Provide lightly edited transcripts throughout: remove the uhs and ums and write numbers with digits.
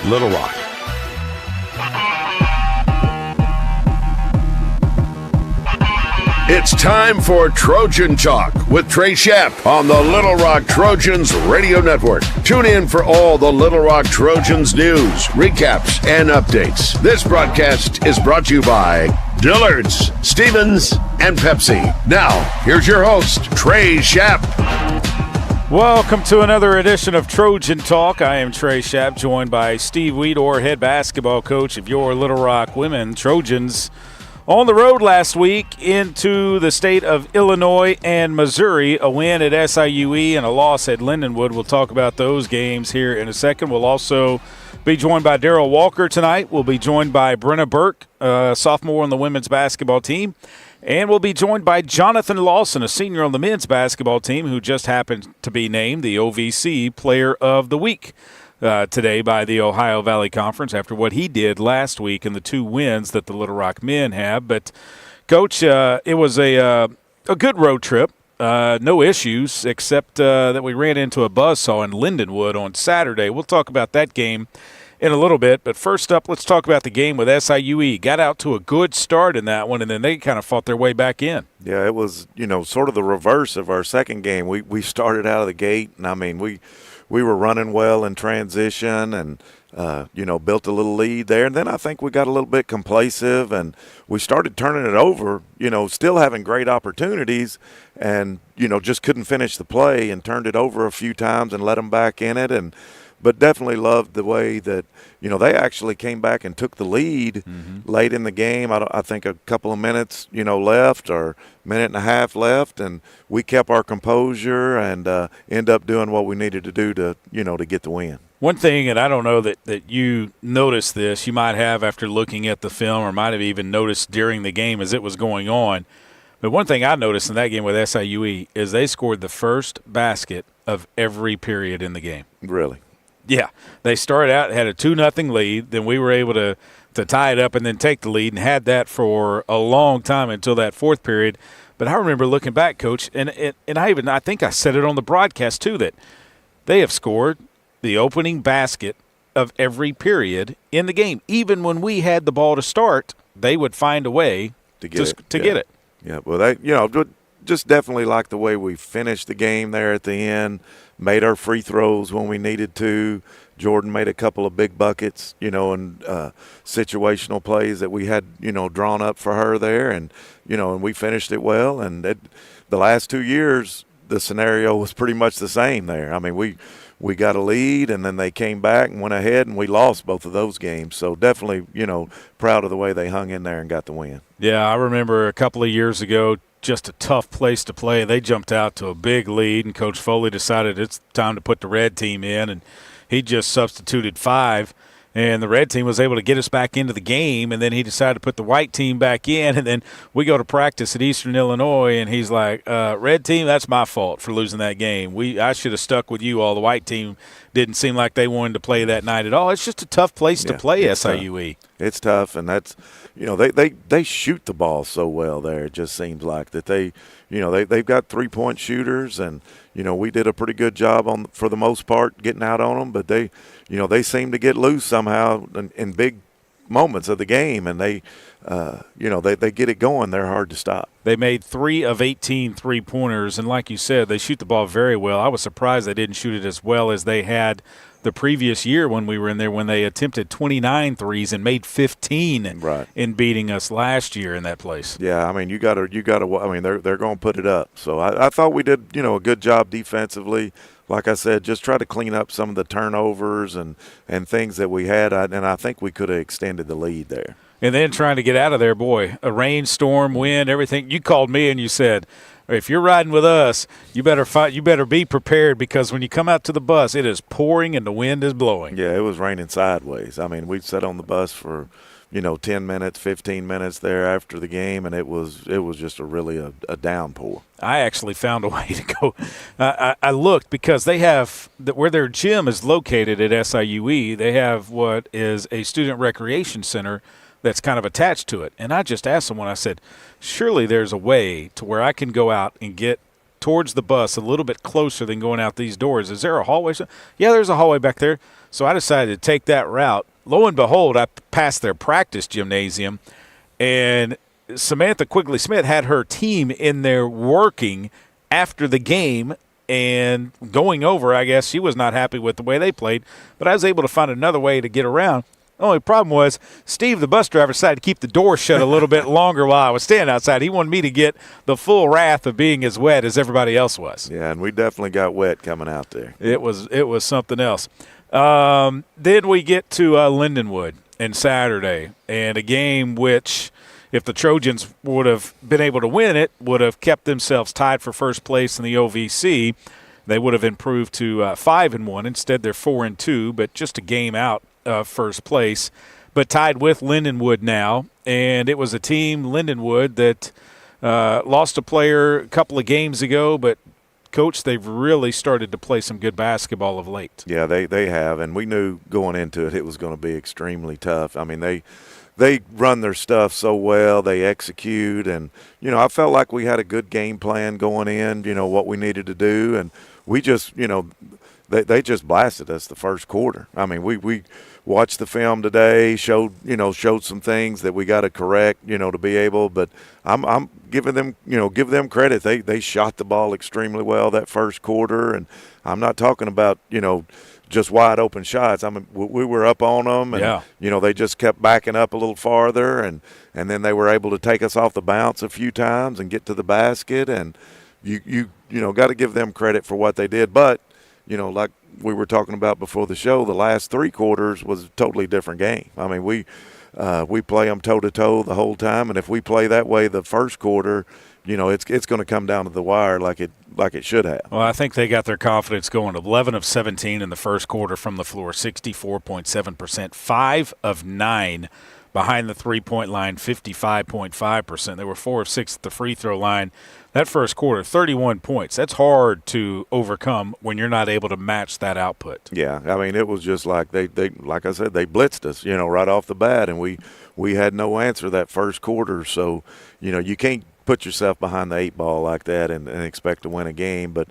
Little Rock. It's time for Trojan Talk with Trey Schaap on the Little Rock Trojans Radio Network. Tune in for all the Little Rock Trojans news, recaps, and updates. This broadcast is brought to you by Dillard's, Stevens, and Pepsi. Now, here's your host, Trey Schaap. Welcome to another edition of Trojan Talk. I am Trey Schaap, joined by Steve Wiedower, head basketball coach of your Little Rock women Trojans. On the road last week into the state of Illinois and Missouri, a win at SIUE and a loss at Lindenwood. We'll talk about those games here in a second. We'll also be joined by Darrell Walker tonight. We'll be joined by Brenna Burk, sophomore on the women's basketball team. And we'll be joined by Jonathan Lawson, a senior on the men's basketball team who just happened to be named the OVC Player of the Week today by the Ohio Valley Conference after what he did last week and the 2 wins that the Little Rock men have. But, Coach, it was a good road trip. No issues except that we ran into a buzzsaw in Lindenwood on Saturday. We'll talk about that game in a little bit. But first up, let's talk about the game with SIUE. Got out to a good start in that one, and then they kind of fought their way back in. Yeah, it was, sort of the reverse of our second game. We started out of the gate, and, I mean, we were running well in transition and, built a little lead there. And then I think we got a little bit complacent and we started turning it over, still having great opportunities and, just couldn't finish the play and turned it over a few times and let them back in it. But definitely loved the way that, they actually came back and took the lead late in the game. I think a couple of minutes, left or minute and a half left, and we kept our composure and end up doing what we needed to do to, to get the win. One thing, and I don't know that you noticed this, you might have after looking at the film or might have even noticed during the game as it was going on, but one thing I noticed in that game with SIUE is they scored the first basket of every period in the game. Really? Yeah, they started out, had a 2-0 lead, then we were able to tie it up and then take the lead and had that for a long time until that fourth period. But I remember looking back, Coach, and I think I said it on the broadcast too, that they have scored the opening basket of every period in the game. Even when we had the ball to start, they would find a way to get it. Yeah, well, they, just definitely like the way we finished the game there at the end, made our free throws when we needed to. Jordan made a couple of big buckets, and situational plays that we had, drawn up for her there. And, and we finished it well. And the last 2 years, the scenario was pretty much the same there. I mean, we got a lead, and then they came back and went ahead, and we lost both of those games. So definitely, proud of the way they hung in there and got the win. Yeah, I remember a couple of years ago, just a tough place to play. They jumped out to a big lead, and Coach Foley decided it's time to put the red team in, and he just substituted 5. And the red team was able to get us back into the game, and then he decided to put the white team back in, and then we go to practice at Eastern Illinois, and he's like, red team, that's my fault for losing that game. I should have stuck with you all. The white team didn't seem like they wanted to play that night at all. It's just a tough place to play, SIUE. It's tough, and that's they shoot the ball so well there. It just seems like that they've got 3-point shooters, and we did a pretty good job for the most part getting out on them, but they seem to get loose somehow in big moments of the game, and they get it going. They're hard to stop. They made 3 of 18 3-pointers, and like you said, they shoot the ball very well. I was surprised they didn't shoot it as well as they had the previous year when we were in there, when they attempted 29 threes and made 15 in beating us last year in that place. Yeah, I mean, you got to. I mean, they're going to put it up. So I thought we did, a good job defensively. Like I said, just try to clean up some of the turnovers and things that we had, and I think we could have extended the lead there. And then trying to get out of there, boy, a rainstorm, wind, everything. You called me and you said, if you're riding with us, you better be prepared, because when you come out to the bus, it is pouring and the wind is blowing. Yeah, it was raining sideways. I mean, we sat on the bus for, 10 minutes, 15 minutes there after the game, and it was just a downpour. I actually found a way to go. I looked, because they have where their gym is located at SIUE, they have what is a student recreation center that's kind of attached to it. And I just asked someone, I said, surely there's a way to where I can go out and get towards the bus a little bit closer than going out these doors. Is there a hallway? Yeah, there's a hallway back there. So I decided to take that route. Lo and behold, I passed their practice gymnasium, and Samantha Quigley-Smith had her team in there working after the game and going over. I guess she was not happy with the way they played, but I was able to find another way to get around. The only problem was Steve, the bus driver, decided to keep the door shut a little bit longer while I was standing outside. He wanted me to get the full wrath of being as wet as everybody else was. Yeah, and we definitely got wet coming out there. It was something else. Then we get to Lindenwood and Saturday, and a game which, if the Trojans would have been able to win it, would have kept themselves tied for first place in the OVC. They would have improved to 5-1. Instead, they're 4-2, but just a game out of first place. But tied with Lindenwood now, and it was a team, Lindenwood, that lost a player a couple of games ago, but Coach, they've really started to play some good basketball of late. Yeah, they have, and we knew going into it was going to be extremely tough. I mean, they run their stuff so well, they execute, and, I felt like we had a good game plan going in, what we needed to do, and we just, they just blasted us the first quarter. I mean, we watched the film today, showed some things that we got to correct, to be able, but I'm giving them, give them credit. They shot the ball extremely well that first quarter, and I'm not talking about, just wide open shots. I mean, we were up on them, and they just kept backing up a little farther, and then they were able to take us off the bounce a few times and get to the basket, and you got to give them credit for what they did. But like we were talking about before the show, the last three quarters was a totally different game. I mean, we play them toe to toe the whole time, and if we play that way the first quarter, it's going to come down to the wire like it should have. Well, I think they got their confidence going. 11 of 17 in the first quarter from the floor, 64.7%, 5 of 9 behind the three-point line, 55.5%. They were 4 of 6 at the free throw line. That first quarter, 31 points. That's hard to overcome when you're not able to match that output. Yeah, I mean, it was just like they like I said, they blitzed us, right off the bat, and we had no answer that first quarter. So, you can't put yourself behind the 8 ball like that and expect to win a game. But,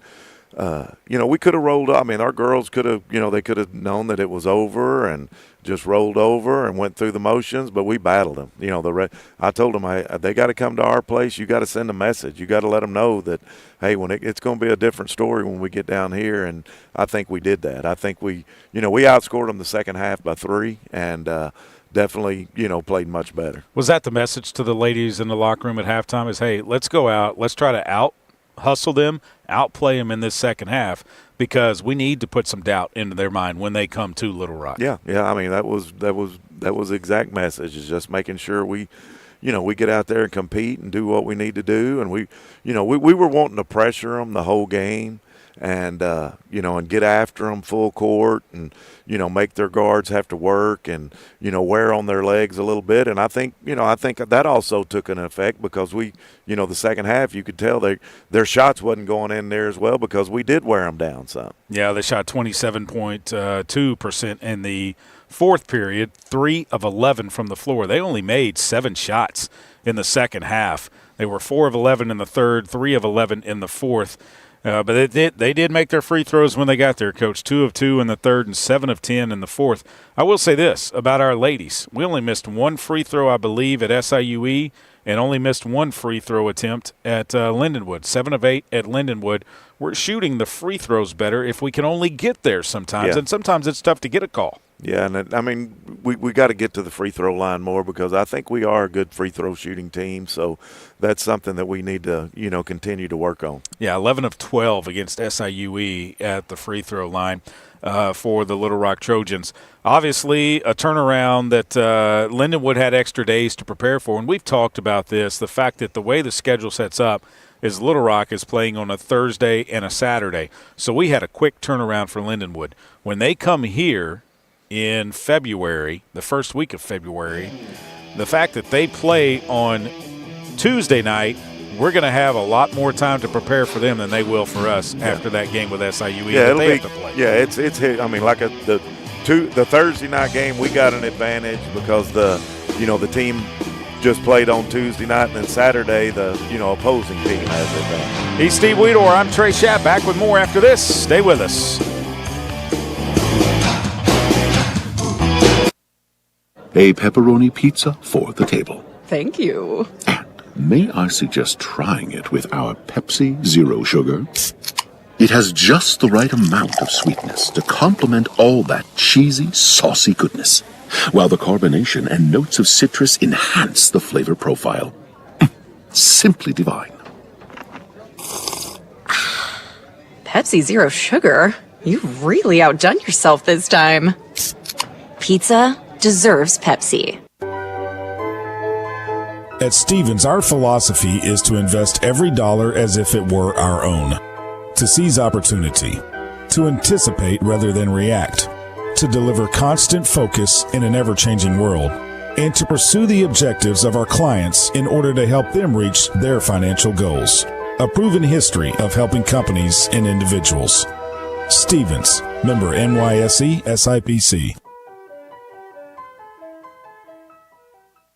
we could have rolled up. I mean, our girls could have, they could have known that it was over and just rolled over and went through the motions, but we battled them. I told them, they got to come to our place. You got to send a message. You got to let them know that, hey, when it's going to be a different story when we get down here, and I think we did that. I think we outscored them the second half by 3, and definitely, played much better. Was that the message to the ladies in the locker room at halftime is, hey, let's go out, let's try to out-hustle them, outplay them in this second half, because we need to put some doubt into their mind when they come to Little Rock. Yeah. I mean, that was the exact message, is just making sure we get out there and compete and do what we need to do. And we were wanting to pressure them the whole game, and and get after them full court, and make their guards have to work, and wear on their legs a little bit. And I think that also took an effect, because we the second half, you could tell their shots wasn't going in there as well, because we did wear them down some. Yeah, they shot 27.2% in the fourth period, 3 of 11 from the floor. They only made 7 shots in the second half. They were 4 of 11 in the third, 3 of 11 in the fourth. But they did make their free throws when they got there, Coach. 2 of 2 in the third and 7 of 10 in the fourth. I will say this about our ladies. We only missed 1 free throw, I believe, at SIUE, and only missed 1 free throw attempt at Lindenwood. 7 of 8 at Lindenwood. We're shooting the free throws better if we can only get there sometimes, and sometimes it's tough to get a call. Yeah, and I mean, we got to get to the free throw line more, because I think we are a good free throw shooting team. So that's something that we need to, continue to work on. Yeah, 11 of 12 against SIUE at the free throw line for the Little Rock Trojans. Obviously, a turnaround that Lindenwood had extra days to prepare for, and we've talked about this, the fact that the way the schedule sets up is Little Rock is playing on a Thursday and a Saturday. So we had a quick turnaround for Lindenwood. When they come here in February, the first week of February, the fact that they play on Tuesday night, we're going to have a lot more time to prepare for them than they will for us after that game with SIUE. Yeah, they have to play. Yeah, it's. I mean, like the Thursday night game, we got an advantage because the team just played on Tuesday night, and then Saturday the opposing team has it advantage. He's Steve Wiedower. I'm Trey Schaap. Back with more after this. Stay with us. a pepperoni pizza for the table. Thank you. And may I suggest trying it with our Pepsi Zero Sugar? It has just the right amount of sweetness to complement all that cheesy, saucy goodness, while the carbonation and notes of citrus enhance the flavor profile. Simply divine. Pepsi Zero Sugar? You've really outdone yourself this time. Pizza deserves Pepsi. At Stevens, our philosophy is to invest every dollar as if it were our own, to seize opportunity, to anticipate rather than react, to deliver constant focus in an ever-changing world, and to pursue the objectives of our clients in order to help them reach their financial goals. A proven history of helping companies and individuals. Stevens, member NYSE SIPC.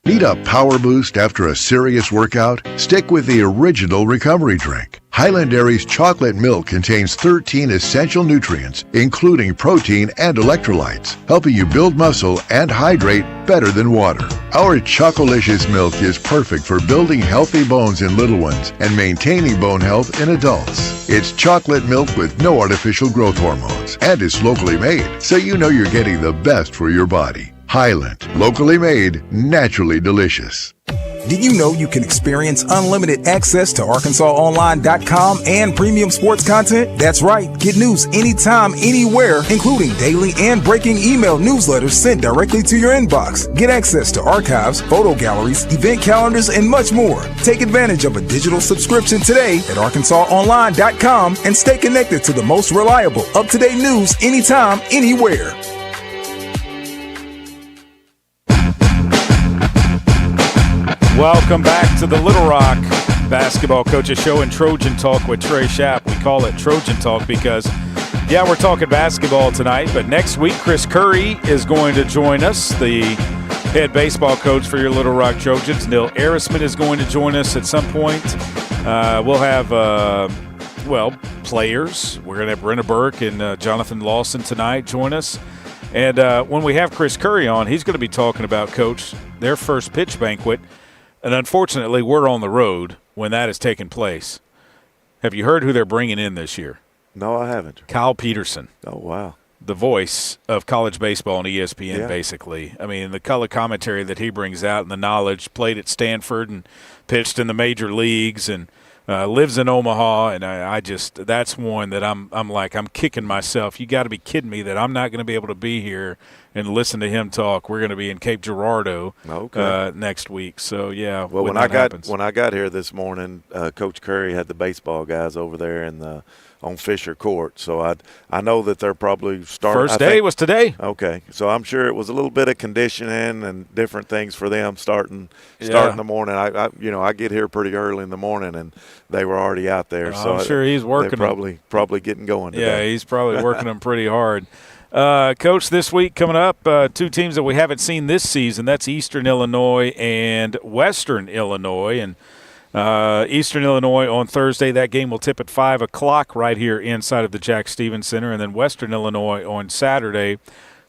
Need a power boost after a serious workout? Stick with the original recovery drink. Highland Dairy's chocolate milk contains 13 essential nutrients, including protein and electrolytes, helping you build muscle and hydrate better than water. Our Chocolicious milk is perfect for building healthy bones in little ones and maintaining bone health in adults. It's chocolate milk with no artificial growth hormones, and it's locally made, so you know you're getting the best for your body. Highland, locally made, naturally delicious. Did you know you can experience unlimited access to ArkansasOnline.com and premium sports content? That's right. Get news anytime, anywhere, including daily and breaking email newsletters sent directly to your inbox. Get access to archives, photo galleries, event calendars, and much more. Take advantage of a digital subscription today at ArkansasOnline.com and stay connected to the most reliable, up-to-date news anytime, anywhere. Welcome back to the Little Rock Basketball Coaches Show and Trojan Talk with Trey Schaap. We call it Trojan Talk because, yeah, we're talking basketball tonight, but next week Chris Curry is going to join us, the head baseball coach for your Little Rock Trojans. Neil Arisman is going to join us at some point. We'll have, players. We're going to have Brenna Burk and Jonathan Lawson tonight join us. And when we have Chris Curry on, he's going to be talking about, Coach, their first pitch banquet. And unfortunately, we're on the road when that is taking place. Have you heard who they're bringing in this year? No, I haven't. Kyle Peterson. Oh, wow. The voice of college baseball on ESPN, basically. I mean, the color commentary that he brings out and the knowledge, played at Stanford and pitched in the major leagues and lives in Omaha. And I just that's one that I'm kicking myself. You got to be kidding me that I'm not going to be able to be here and listen to him talk. We're going to be in Cape Girardeau next week. So, yeah. Well, when I got here this morning, Coach Curry had the baseball guys over there on Fisher Court. So I know that they're probably starting. First day was today. Okay. So I'm sure it was a little bit of conditioning and different things for them starting in the morning. I get here pretty early in the morning and they were already out there. So I'm sure he's working. They're probably getting going today. Yeah, he's probably working them pretty hard. Coach, this week coming up, two teams that we haven't seen this season. That's Eastern Illinois and Western Illinois. And Eastern Illinois on Thursday, that game will tip at 5 o'clock right here inside of the Jack Stevens Center. And then Western Illinois on Saturday,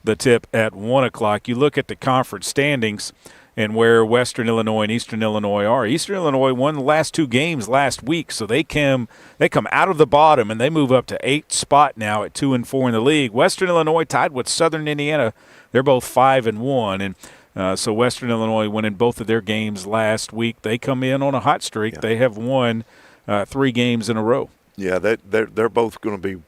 the tip at 1 o'clock. You look at the conference standings and where Western Illinois and Eastern Illinois are. Eastern Illinois won the last two games last week, so they come out of the bottom and they move up to 8th spot now at 2-4 in the league. Western Illinois tied with Southern Indiana. They're both 5-1, and so Western Illinois winning both of their games last week. They come in on a hot streak. Yeah. They have won 3 games in a row. Yeah, they're both going to be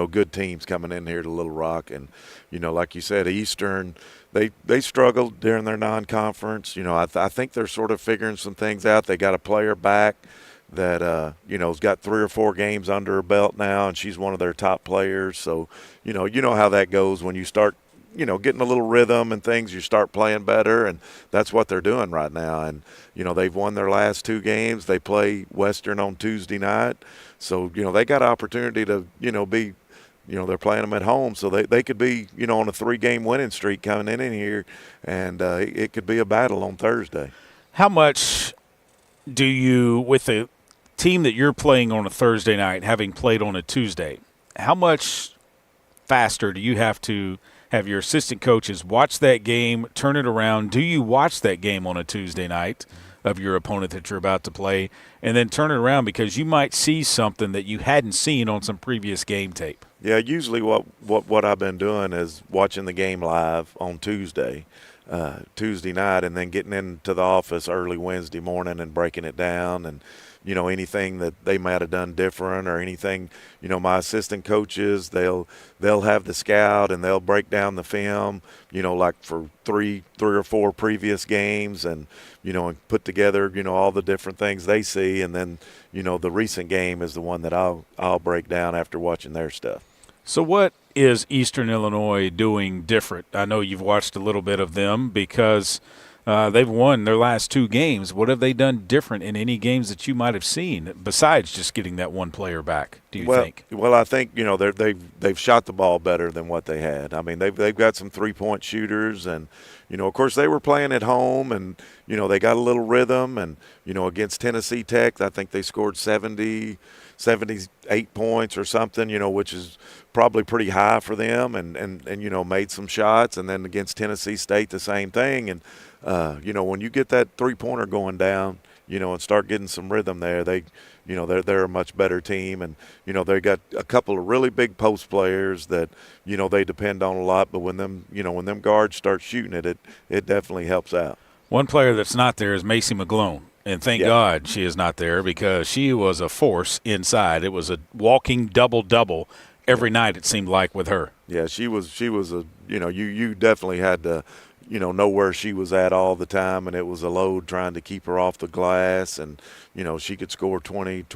good teams coming in here to Little Rock, and like you said, Eastern. They struggled during their non-conference. I think they're sort of figuring some things out. They got a player back that has got 3 or 4 games under her belt now, and she's one of their top players. So you know how that goes when you start getting a little rhythm and things. You start playing better, and that's what they're doing right now. And they've won their last 2 games. They play Western on Tuesday night, so they got an opportunity to be. They're playing them at home, so they could be, on a 3-game winning streak coming in here, and it could be a battle on Thursday. How much do you, with the team that you're playing on a Thursday night, having played on a Tuesday, how much faster do you have to have your assistant coaches watch that game, turn it around. Do you watch that game on a Tuesday night of your opponent that you're about to play, and then turn it around because you might see something that you hadn't seen on some previous game tape? Yeah, usually what I've been doing is watching the game live on Tuesday night, and then getting into the office early Wednesday morning and breaking it down, and anything that they might have done different or anything. My assistant coaches, they'll have the scout and they'll break down the film, like for three or four previous games, and and put together all the different things they see, and then the recent game is the one that I'll break down after watching their stuff. So what is Eastern Illinois doing different? I know you've watched a little bit of them because they've won their last two games. What have they done different in any games that you might have seen besides just getting that one player back, do you think? Well, I think, they've shot the ball better than what they had. I mean, they've got some three-point shooters, and, of course they were playing at home, and, they got a little rhythm, and, against Tennessee Tech, I think they scored 78 points or something, which is probably pretty high for them, and made some shots. And then against Tennessee State, the same thing. And, when you get that three-pointer going down, and start getting some rhythm there, they're a much better team. And, they got a couple of really big post players that, they depend on a lot. But when them guards start shooting it definitely helps out. One player that's not there is Macy McGlone. And thank God she is not there because she was a force inside. It was a walking double-double every night, it seemed like, with her. Yeah, she was a, you definitely had to, know where she was at all the time, and it was a load trying to keep her off the glass. And, she could score 20,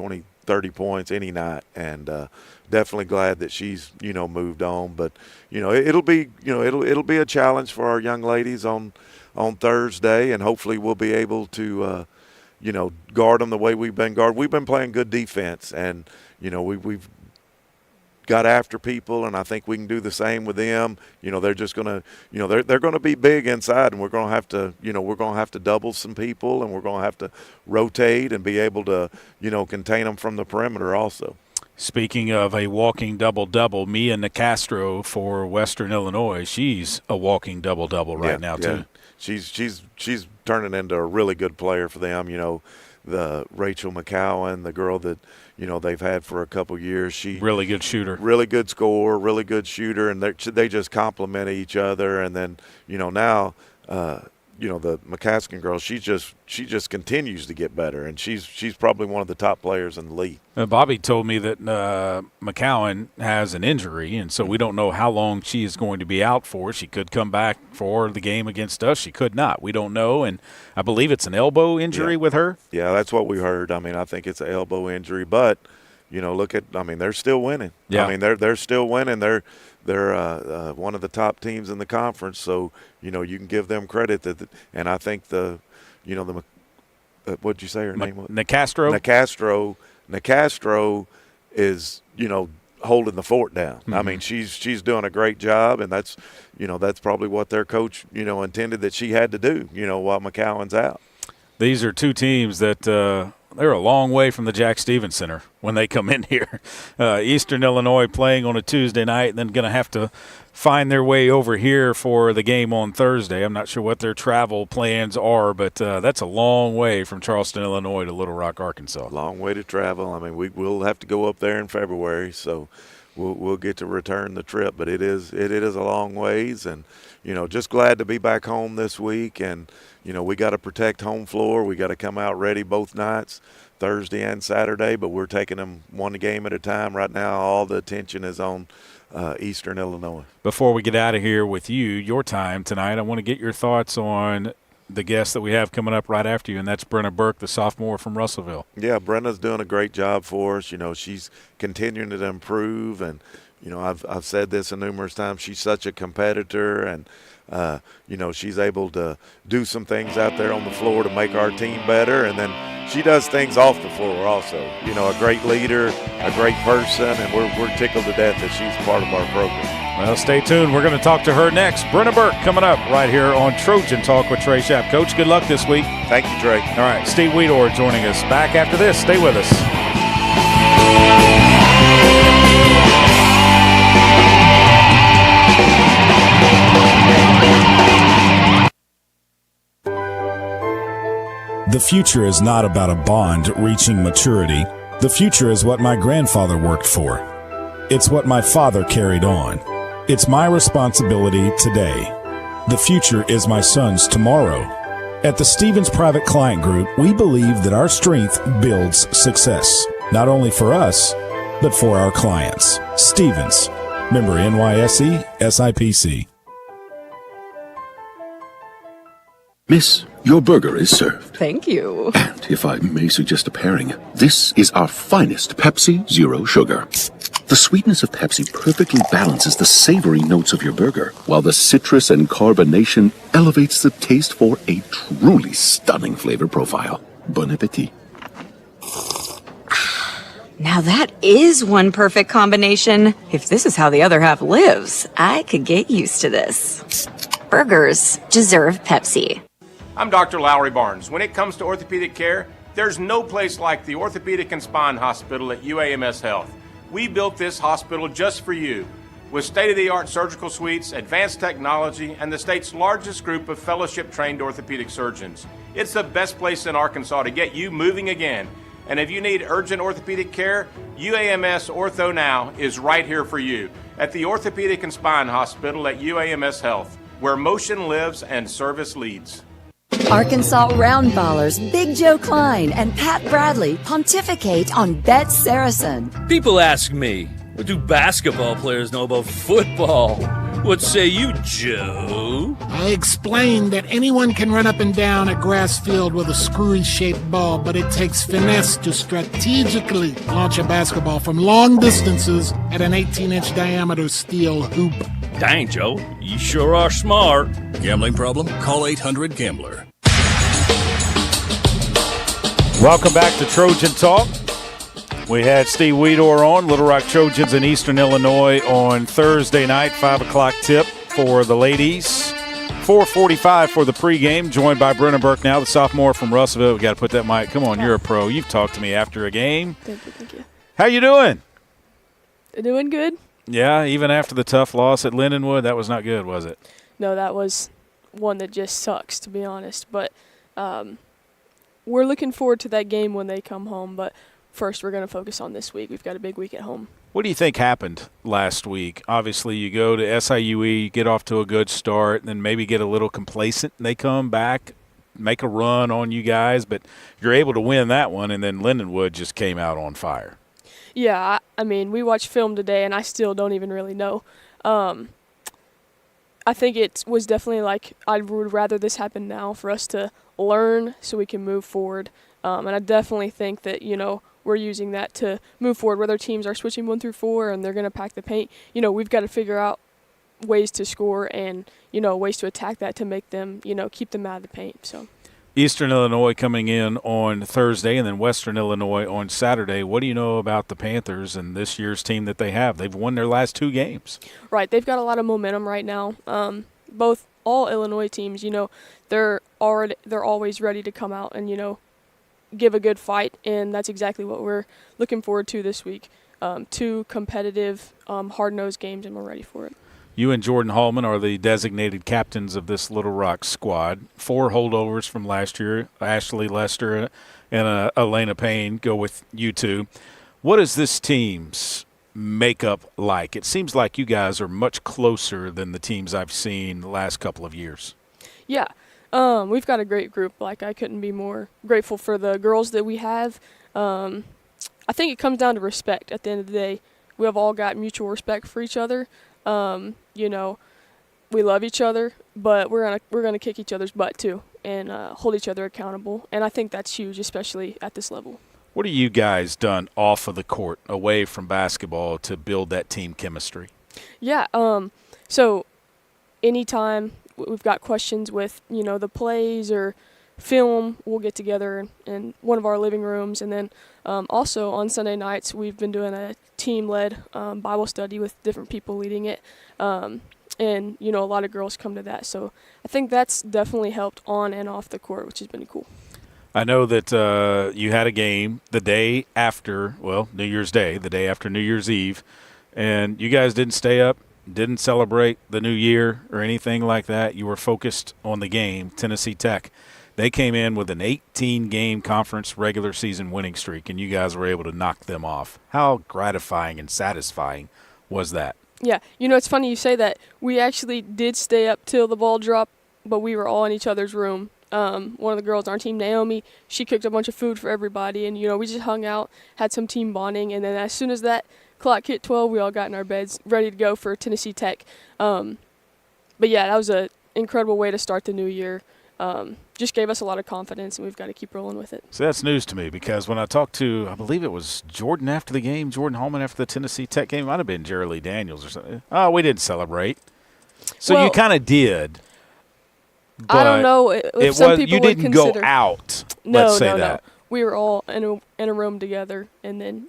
30 points any night. And definitely glad that she's, moved on. But, it'll be a challenge for our young ladies on Thursday, and hopefully we'll be able to guard them the way we've been guarded. We've been playing good defense, and, we've got after people, and I think we can do the same with them. They're just going to, they're going to be big inside, and we're going to have to, double some people, and we're going to have to rotate and be able to, contain them from the perimeter also. Speaking of a walking double-double, Mia Nicastro for Western Illinois, she's a walking double-double right now too. She's turning into a really good player for them. The Rachel McCowan, the girl that they've had for a couple years. She really good shooter, really good scorer, really good shooter, and they just complement each other. And then now the McCaskill girl, she just continues to get better, and she's probably one of the top players in the league. Bobby told me that McCowan has an injury, and so we don't know how long she is going to be out for. She could come back for the game against us. She could not. We don't know, and I believe it's an elbow injury with her. Yeah, that's what we heard. I mean, I think it's an elbow injury, but they're still winning. Yeah. I mean, they're still winning. They're one of the top teams in the conference, so you can give them credit and I think what'd you say her name was? Nicastro. Nicastro is holding the fort down. Mm-hmm. I mean, she's doing a great job, and that's probably what their coach intended that she had to do while McCowan's out. These are two teams that they're a long way from the Jack Stevens Center when they come in here. Eastern Illinois playing on a Tuesday night and then going to have to find their way over here for the game on Thursday. I'm not sure what their travel plans are, but that's a long way from Charleston, Illinois to Little Rock, Arkansas. Long way to travel. I mean, we'll have to go up there in February, so we'll get to return the trip, but it is a long ways, and just glad to be back home this week. And we got to protect home floor. We got to come out ready both nights, Thursday and Saturday, but we're taking them one game at a time. Right now, all the attention is on Eastern Illinois. Before we get out of here with your time tonight, I want to get your thoughts on the guest that we have coming up right after you, and that's Brenna Burk, the sophomore from Russellville. Yeah, Brenna's doing a great job for us. She's continuing to improve, and I've said this numerous times. She's such a competitor, and she's able to do some things out there on the floor to make our team better, and then she does things off the floor also. A great leader, a great person, and we're tickled to death that she's part of our program. Well, stay tuned. We're going to talk to her next. Brenna Burk coming up right here on Trojan Talk with Trey Schaap. Coach, good luck this week. Thank you, Trey. All right, Steve Wiedower joining us. Back after this. Stay with us. The future is not about a bond reaching maturity. The future is what my grandfather worked for. It's what my father carried on. It's my responsibility today. The future is my son's tomorrow. At the Stevens Private Client Group, we believe that our strength builds success, not only for us, but for our clients. Stevens, member NYSE, SIPC. Miss, your burger is served. Thank you. And if I may suggest a pairing, this is our finest Pepsi Zero Sugar. The sweetness of Pepsi perfectly balances the savory notes of your burger, while the citrus and carbonation elevates the taste for a truly stunning flavor profile. Bon appetit. Now that is one perfect combination. If this is how the other half lives, I could get used to this. Burgers deserve Pepsi. I'm Dr. Lowry Barnes. When it comes to orthopedic care, there's no place like the Orthopedic and Spine Hospital at UAMS Health. We built this hospital just for you, with state-of-the-art surgical suites, advanced technology, and the state's largest group of fellowship-trained orthopedic surgeons. It's the best place in Arkansas to get you moving again. And if you need urgent orthopedic care, UAMS Ortho Now is right here for you at the Orthopedic and Spine Hospital at UAMS Health, where motion lives and service leads. Arkansas Roundballers Big Joe Klein and Pat Bradley pontificate on Bet Saracen. People ask me, what do basketball players know about football? What say you, Joe? I explained that anyone can run up and down a grass field with a screwy-shaped ball, but it takes finesse to strategically launch a basketball from long distances at an 18-inch diameter steel hoop. Dang, Joe, you sure are smart. Gambling problem? Call 800-GAMBLER. Welcome back to Trojan Talk. We had Steve Wiedower on, Little Rock Trojans in Eastern Illinois on Thursday night, 5 o'clock tip for the ladies. 4:45 for the pregame, joined by Brenna Burk now, the sophomore from Russellville. We got to put that mic. Come on, you're a pro. You've talked to me after a game. Thank you. How you doing? Doing good. Yeah, even after the tough loss at Lindenwood, that was not good, was it? No, that was one that just sucks, to be honest. But we're looking forward to that game when they come home. But first, we're going to focus on this week. We've got a big week at home. What do you think happened last week? Obviously, you go to SIUE, get off to a good start, and then maybe get a little complacent, and they come back, make a run on you guys, but you're able to win that one, and then Lindenwood just came out on fire. Yeah, I mean, we watched film today, and I still don't even really know. I think it was definitely like I would rather this happen now for us to learn so we can move forward. And I definitely think that, we're using that to move forward. Whether teams are switching 1 through 4 and they're going to pack the paint, we've got to figure out ways to score and, ways to attack that to make them, keep them out of the paint. So, Eastern Illinois coming in on Thursday and then Western Illinois on Saturday. What do you know about the Panthers and this year's team that they have? They've won their last 2 games. Right. They've got a lot of momentum right now. All Illinois teams, they're always ready to come out and, give a good fight, and that's exactly what we're looking forward to this week. 2 competitive, hard-nosed games, and we're ready for it. You and Jordan Hallman are the designated captains of this Little Rock squad. 4 holdovers from last year, Ashley Lester and Elena Payne go with you two. What is this team's makeup like? It seems like you guys are much closer than the teams I've seen the last couple of years. Yeah. We've got a great group. Like, I couldn't be more grateful for the girls that we have. I think it comes down to respect at the end of the day. We have all got mutual respect for each other. We love each other, but we're gonna kick each other's butt too and hold each other accountable. And I think that's huge, especially at this level. What have you guys done off of the court, away from basketball, to build that team chemistry? Yeah. So anytime we've got questions with, the plays or film, we'll get together in one of our living rooms. And then also on Sunday nights, we've been doing a team-led Bible study with different people leading it. And, a lot of girls come to that. So I think that's definitely helped on and off the court, which has been cool. I know that you had a game the day after, New Year's Day, the day after New Year's Eve, and you guys didn't stay up, didn't celebrate the new year or anything like that. You were focused on the game, Tennessee Tech. They came in with an 18-game conference regular season winning streak, and you guys were able to knock them off. How gratifying and satisfying was that? Yeah, it's funny you say that. We actually did stay up till the ball dropped, but we were all in each other's room. One of the girls on our team, Naomi, she cooked a bunch of food for everybody, and, we just hung out, had some team bonding, and then as soon as that clock hit 12, we all got in our beds ready to go for Tennessee Tech. But, yeah, that was an incredible way to start the new year. Just gave us a lot of confidence, and we've got to keep rolling with it. So that's news to me, because when I talked to, I believe it was Jordan after the game, Jordan Holman after the Tennessee Tech game, it might have been Jerry Lee Daniels or something. Oh, we didn't celebrate. So you kind of did. I don't know if some people you would didn't consider. go out. No, let's say that. We were all in a room together, and then,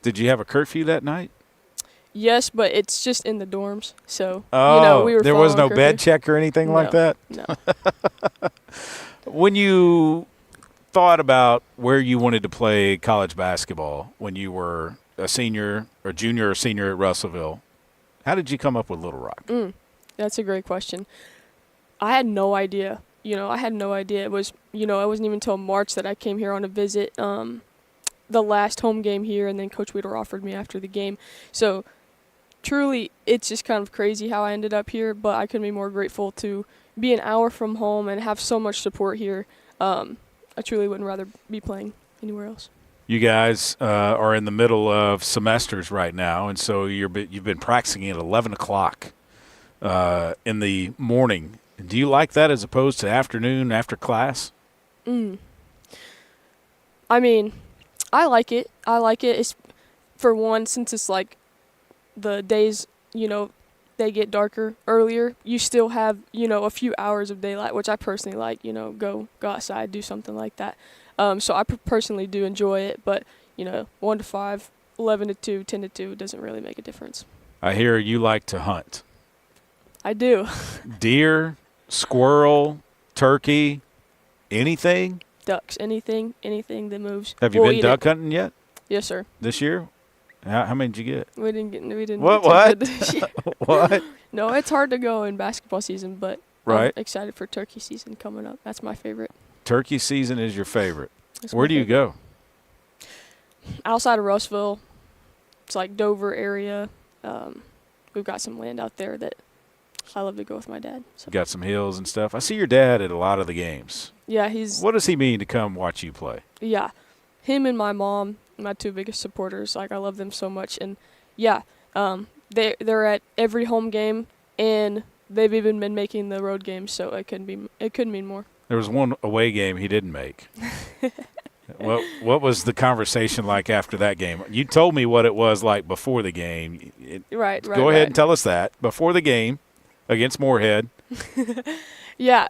Did you have a curfew that night? Yes, but it's just in the dorms. So, we were. There was no curfew. bed check or anything like that? No. When you thought about where you wanted to play college basketball when you were a senior or junior or senior at Russellville, how did you come up with Little Rock? That's a great question. I had no idea. I had no idea. It was, it wasn't even until March that I came here on a visit, the last home game here, and then Coach Wiedower offered me after the game. So, truly, it's just kind of crazy how I ended up here, but I couldn't be more grateful to be an hour from home and have so much support here. I truly wouldn't rather be playing anywhere else. You guys are in the middle of semesters right now, and so you've been practicing at 11 o'clock in the morning. Do you like that as opposed to afternoon after class? I mean, I like it. It's, for one, since it's like the days, they get darker earlier, you still have, a few hours of daylight, which I personally like, go outside, do something like that. So I personally do enjoy it, but, 1 to 5, 11 to 2, 10 to 2 doesn't really make a difference. I hear you like to hunt. I do. Deer, squirrel, turkey, anything? Ducks, anything that moves. Have you been duck hunting yet? Yes, sir. This year? How many did you get? We didn't. What? Get this year. What? No, it's hard to go in basketball season, but right. I'm excited for turkey season coming up. That's my favorite. Turkey season is your favorite. That's Where do you go? Outside of Russellville, it's like Dover area. We've got some land out there that I love to go with my dad. So. Got some hills and stuff. I see your dad at a lot of the games. Yeah, What does he mean to come watch you play? Yeah, him and my mom, my two biggest supporters. Like, I love them so much, and yeah, they're at every home game, and they've even been making the road games. So it couldn't mean more. There was one away game he didn't make. What was the conversation like after that game? You told me what it was like before the game. Right. Go ahead and tell us that before the game against Moorhead. Yeah.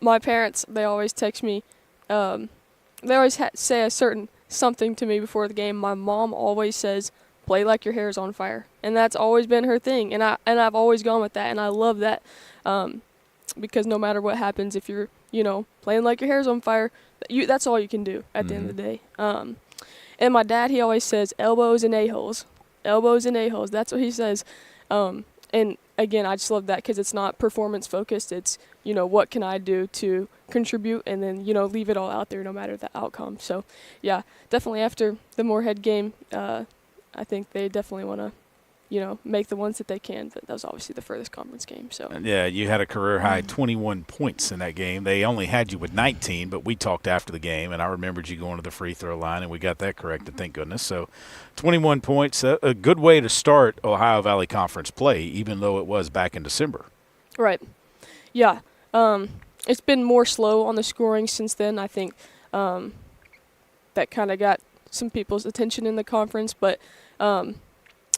My parents, they always text me. They always say a certain something to me before the game. My mom always says, "Play like your hair is on fire," and that's always been her thing. And I've always gone with that, and I love that, because no matter what happens, if you're playing like your hair is on fire, that's all you can do at the end of the day. And my dad, he always says, "Elbows and a-holes, elbows and a-holes." That's what he says. And again, I just love that because it's not performance focused. It's, what can I do to contribute, and then, leave it all out there no matter the outcome. So, yeah, definitely after the Moorhead game, I think they definitely want to, make the ones that they can. But that was obviously the furthest conference game. So yeah, you had a career-high 21 points in that game. They only had you with 19, but we talked after the game, and I remembered you going to the free throw line, and we got that corrected, thank goodness. So 21 points, a good way to start Ohio Valley Conference play, even though it was back in December. Right. Yeah. It's been more slow on the scoring since then. I think that kind of got some people's attention in the conference, but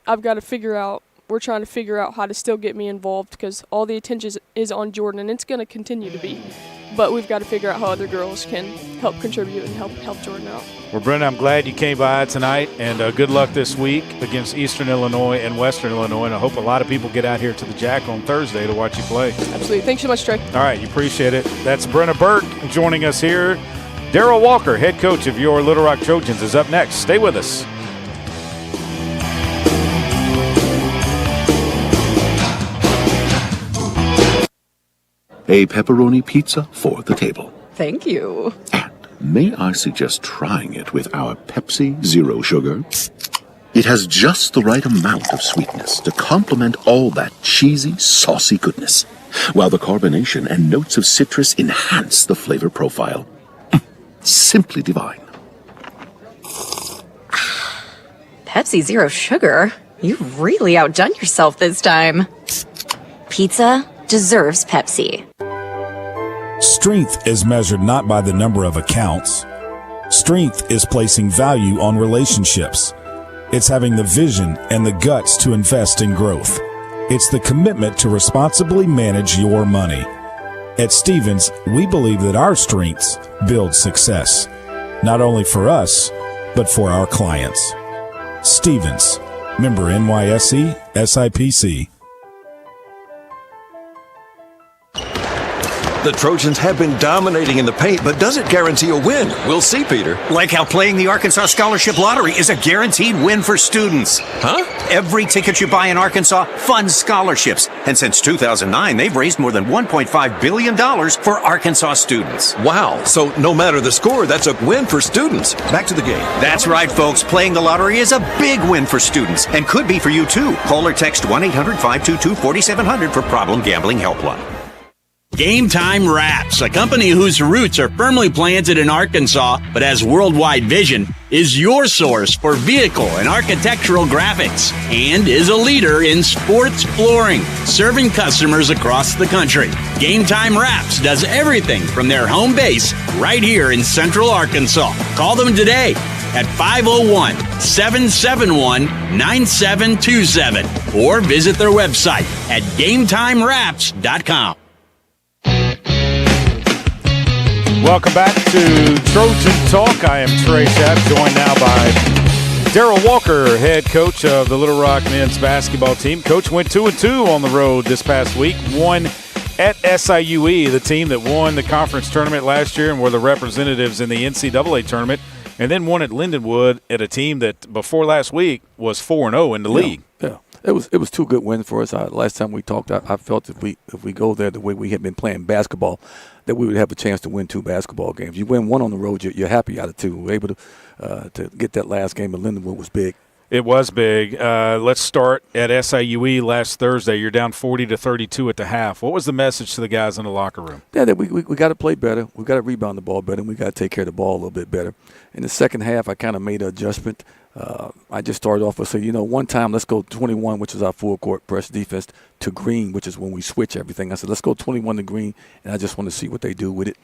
I've got to we're trying to figure out how to still get me involved because all the attention is on Jordan, and it's going to continue to be. But we've got to figure out how other girls can help contribute and help Jordan out. Well, Brenna, I'm glad you came by tonight, and good luck this week against Eastern Illinois and Western Illinois, and I hope a lot of people get out here to the Jack on Thursday to watch you play. Absolutely. Thanks so much, Trey. All right, you appreciate it. That's Brenna Burk joining us here. Darrell Walker, head coach of your Little Rock Trojans, is up next. Stay with us. A pepperoni pizza for the table. Thank you. And may I suggest trying it with our Pepsi Zero Sugar? It has just the right amount of sweetness to complement all that cheesy, saucy goodness, while the carbonation and notes of citrus enhance the flavor profile. Simply divine. Pepsi Zero Sugar? You've really outdone yourself this time. Pizza deserves Pepsi. Strength is measured not by the number of accounts. Strength is placing value on relationships. It's having the vision and the guts to invest in growth. It's the commitment to responsibly manage your money. At Stevens, we believe that our strengths build success, not only for us, but for our clients. Stevens, member NYSE, SIPC. The Trojans have been dominating in the paint, but does it guarantee a win? We'll see, Peter. Like how playing the Arkansas Scholarship Lottery is a guaranteed win for students. Huh? Every ticket you buy in Arkansas funds scholarships. And since 2009, they've raised more than $1.5 billion for Arkansas students. Wow. So no matter the score, that's a win for students. Back to the game. That's right, folks. Playing the lottery is a big win for students and could be for you, too. Call or text 1-800-522-4700 for Problem Gambling Helpline. Game Time Wraps, a company whose roots are firmly planted in Arkansas but has worldwide vision, is your source for vehicle and architectural graphics and is a leader in sports flooring, serving customers across the country. Game Time Wraps does everything from their home base right here in Central Arkansas. Call them today at 501-771-9727 or visit their website at GameTimeWraps.com. Welcome back to Trojan Talk. I am Trey Schaap, joined now by Darrell Walker, head coach of the Little Rock men's basketball team. Coach went 2-2 on the road this past week, won at SIUE, the team that won the conference tournament last year and were the representatives in the NCAA tournament, and then won at Lindenwood at a team that before last week was 4-0 in the league. Yeah. It was two good wins for us. Last time we talked, I felt if we go there the way we had been playing basketball, that we would have a chance to win two basketball games. You win one on the road, you're happy out of two. We were able to get that last game at Lindenwood was big. It was big. Let's start at SIUE last Thursday. You're down 40-32 at the half. What was the message to the guys in the locker room? Yeah, that we got to play better. We got to rebound the ball better, and we got to take care of the ball a little bit better. In the second half, I kind of made an adjustment. I just started off with saying, one time let's go 21, which is our full court press defense, to green, which is when we switch everything. I said, let's go 21 to green, and I just want to see what they do with it.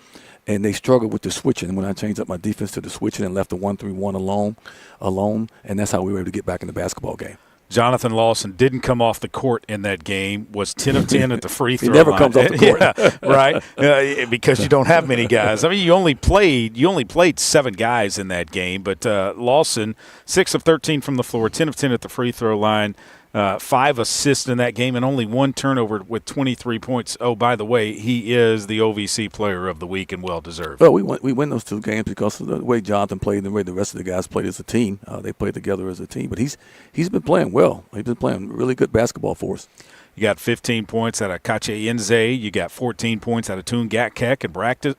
And they struggled with the switching. And when I changed up my defense to the switching and left the 1-3-1 alone, and that's how we were able to get back in the basketball game. Jonathan Lawson didn't come off the court in that game, was 10 of 10 at the free throw line. He never comes off the court. Yeah, right, because you don't have many guys. I mean, you only played 7 guys in that game, but Lawson, 6 of 13 from the floor, 10 of 10 at the free throw line, 5 assists in that game, and only 1 turnover with 23 points. Oh, by the way, he is the OVC Player of the Week and well-deserved. Well, we win those two games because of the way Jonathan played and the way the rest of the guys played as a team. They played together as a team. But he's been playing well. He's been playing really good basketball for us. You got 15 points out of Kache Enze. You got 14 points out of Toon Gatkek, and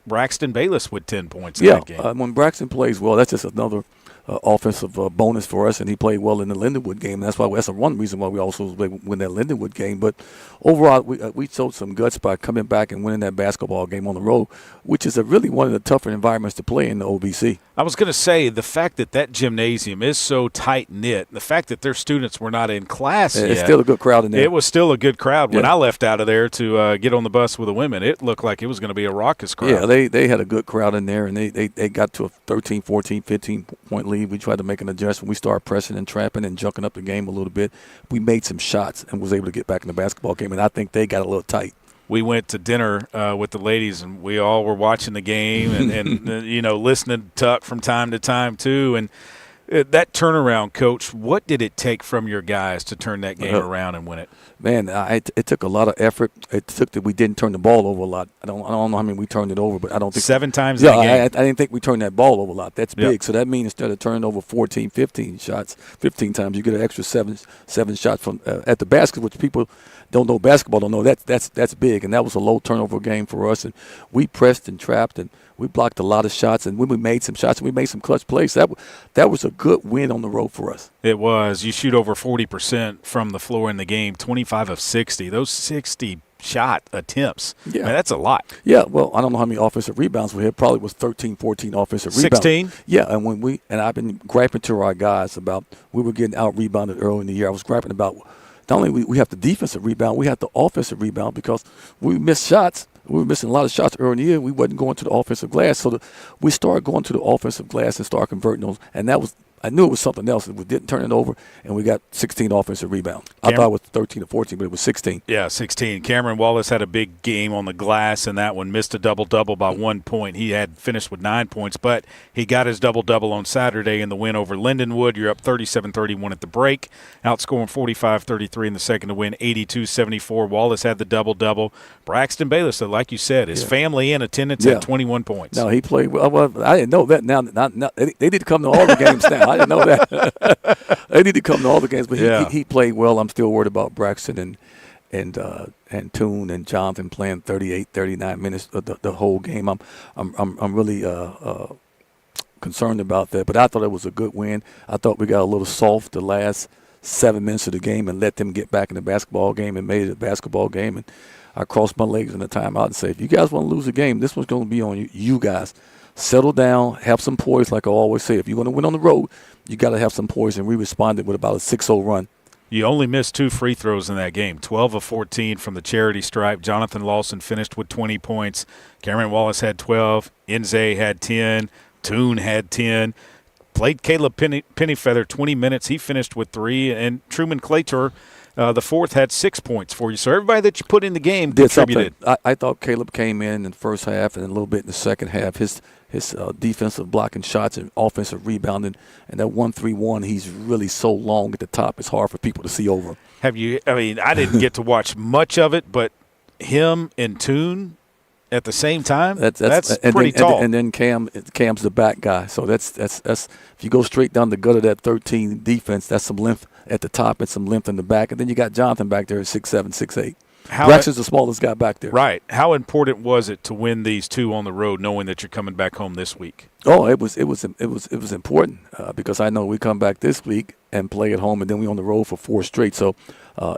Braxton Bayless with 10 points in that game. When Braxton plays well, that's just another offensive bonus for us, and he played well in the Lindenwood game. That's one reason why we also win that Lindenwood game. But overall, we showed some guts by coming back and winning that basketball game on the road, which is really one of the tougher environments to play in the OVC. I was going to say, the fact that gymnasium is so tight-knit, the fact that their students were not in class yet. It's still a good crowd in there. It was still a good crowd. When I left out of there to get on the bus with the women, it looked like it was going to be a raucous crowd. Yeah, they had a good crowd in there, and they got to a 13, 14, 15-point lead. We tried to make an adjustment. We started pressing and trapping and junking up the game a little bit. We made some shots and was able to get back in the basketball game, and I think they got a little tight. We went to dinner with the ladies, and we all were watching the game and listening to Tuck from time to time too. And that turnaround, Coach, what did it take from your guys to turn that game around and win it? Man, it took a lot of effort. It took that we didn't turn the ball over a lot. I don't know how many we turned it over, but I don't think 7 times in a game. I didn't think we turned that ball over a lot. That's big. So that means instead of turning over 14, 15 shots, 15 times, you get an extra seven shots from at the basket, which people don't know basketball don't know. That's big, and that was a low turnover game for us. And we pressed and trapped, and we blocked a lot of shots. And when we made some shots, we made some clutch plays. That was a good win on the road for us. It was. You shoot over 40% from the floor in the game, 25 of 60. Those 60 shot attempts, man, that's a lot. Yeah, well, I don't know how many offensive rebounds we had. Probably was 13, 14 offensive rebounds. 16? Yeah, and I've been griping to our guys about we were getting out-rebounded early in the year. I was griping about not only we have the defensive rebound, we have the offensive rebound because we missed shots. We were missing a lot of shots early in the year. We wasn't going to the offensive glass. So we started going to the offensive glass and started converting those. And that was I knew it was something else. We didn't turn it over, and we got 16 offensive rebounds. I thought it was 13 or 14, but it was 16. Yeah, 16. Cameron Wallace had a big game on the glass in that one, missed a double-double by 1 point. He had finished with 9 points, but he got his double-double on Saturday in the win over Lindenwood. You're up 37-31 at the break, outscoring 45-33 in the second to win 82-74. Wallace had the double-double. Braxton Bayless, like you said, his family in attendance at 21 points. No, he played well. I didn't know that. Now they need to come to all the games now. I didn't know that. They need to come to all the games, but he played well. I'm still worried about Braxton and Toon and Jonathan playing 38, 39 minutes the whole game. I'm really concerned about that. But I thought it was a good win. I thought we got a little soft the last 7 minutes of the game and let them get back in the basketball game and made it a basketball game. And I crossed my legs in the timeout and said, if you guys want to lose a game, this one's going to be on you guys. Settle down, have some poise, like I always say. If you're going to win on the road, you got to have some poise, and we responded with about a 6-0 run. You only missed 2 free throws in that game, 12 of 14 from the charity stripe. Jonathan Lawson finished with 20 points. Cameron Wallace had 12. Enze had 10. Toon had 10. Played Caleb Pennyfeather 20 minutes. He finished with 3. And Truman Claytor, the fourth, had 6 points for you. So everybody that you put in the game contributed. I thought Caleb came in the first half and a little bit in the second half. His defensive blocking shots and offensive rebounding, and that 1-3-1, he's really so long at the top, it's hard for people to see over. I didn't get to watch much of it, but him and Toon at the same time, that's pretty tall. And then Cam's the back guy. So that's if you go straight down the gut of that 13 defense, that's some length at the top and some length in the back. And then you got Jonathan back there at 6'7", 6'8". Braxton's the smallest guy back there. Right. How important was it to win these 2 on the road, knowing that you're coming back home this week? Oh, it was important because I know we come back this week and play at home, and then we on the road for 4 straight. So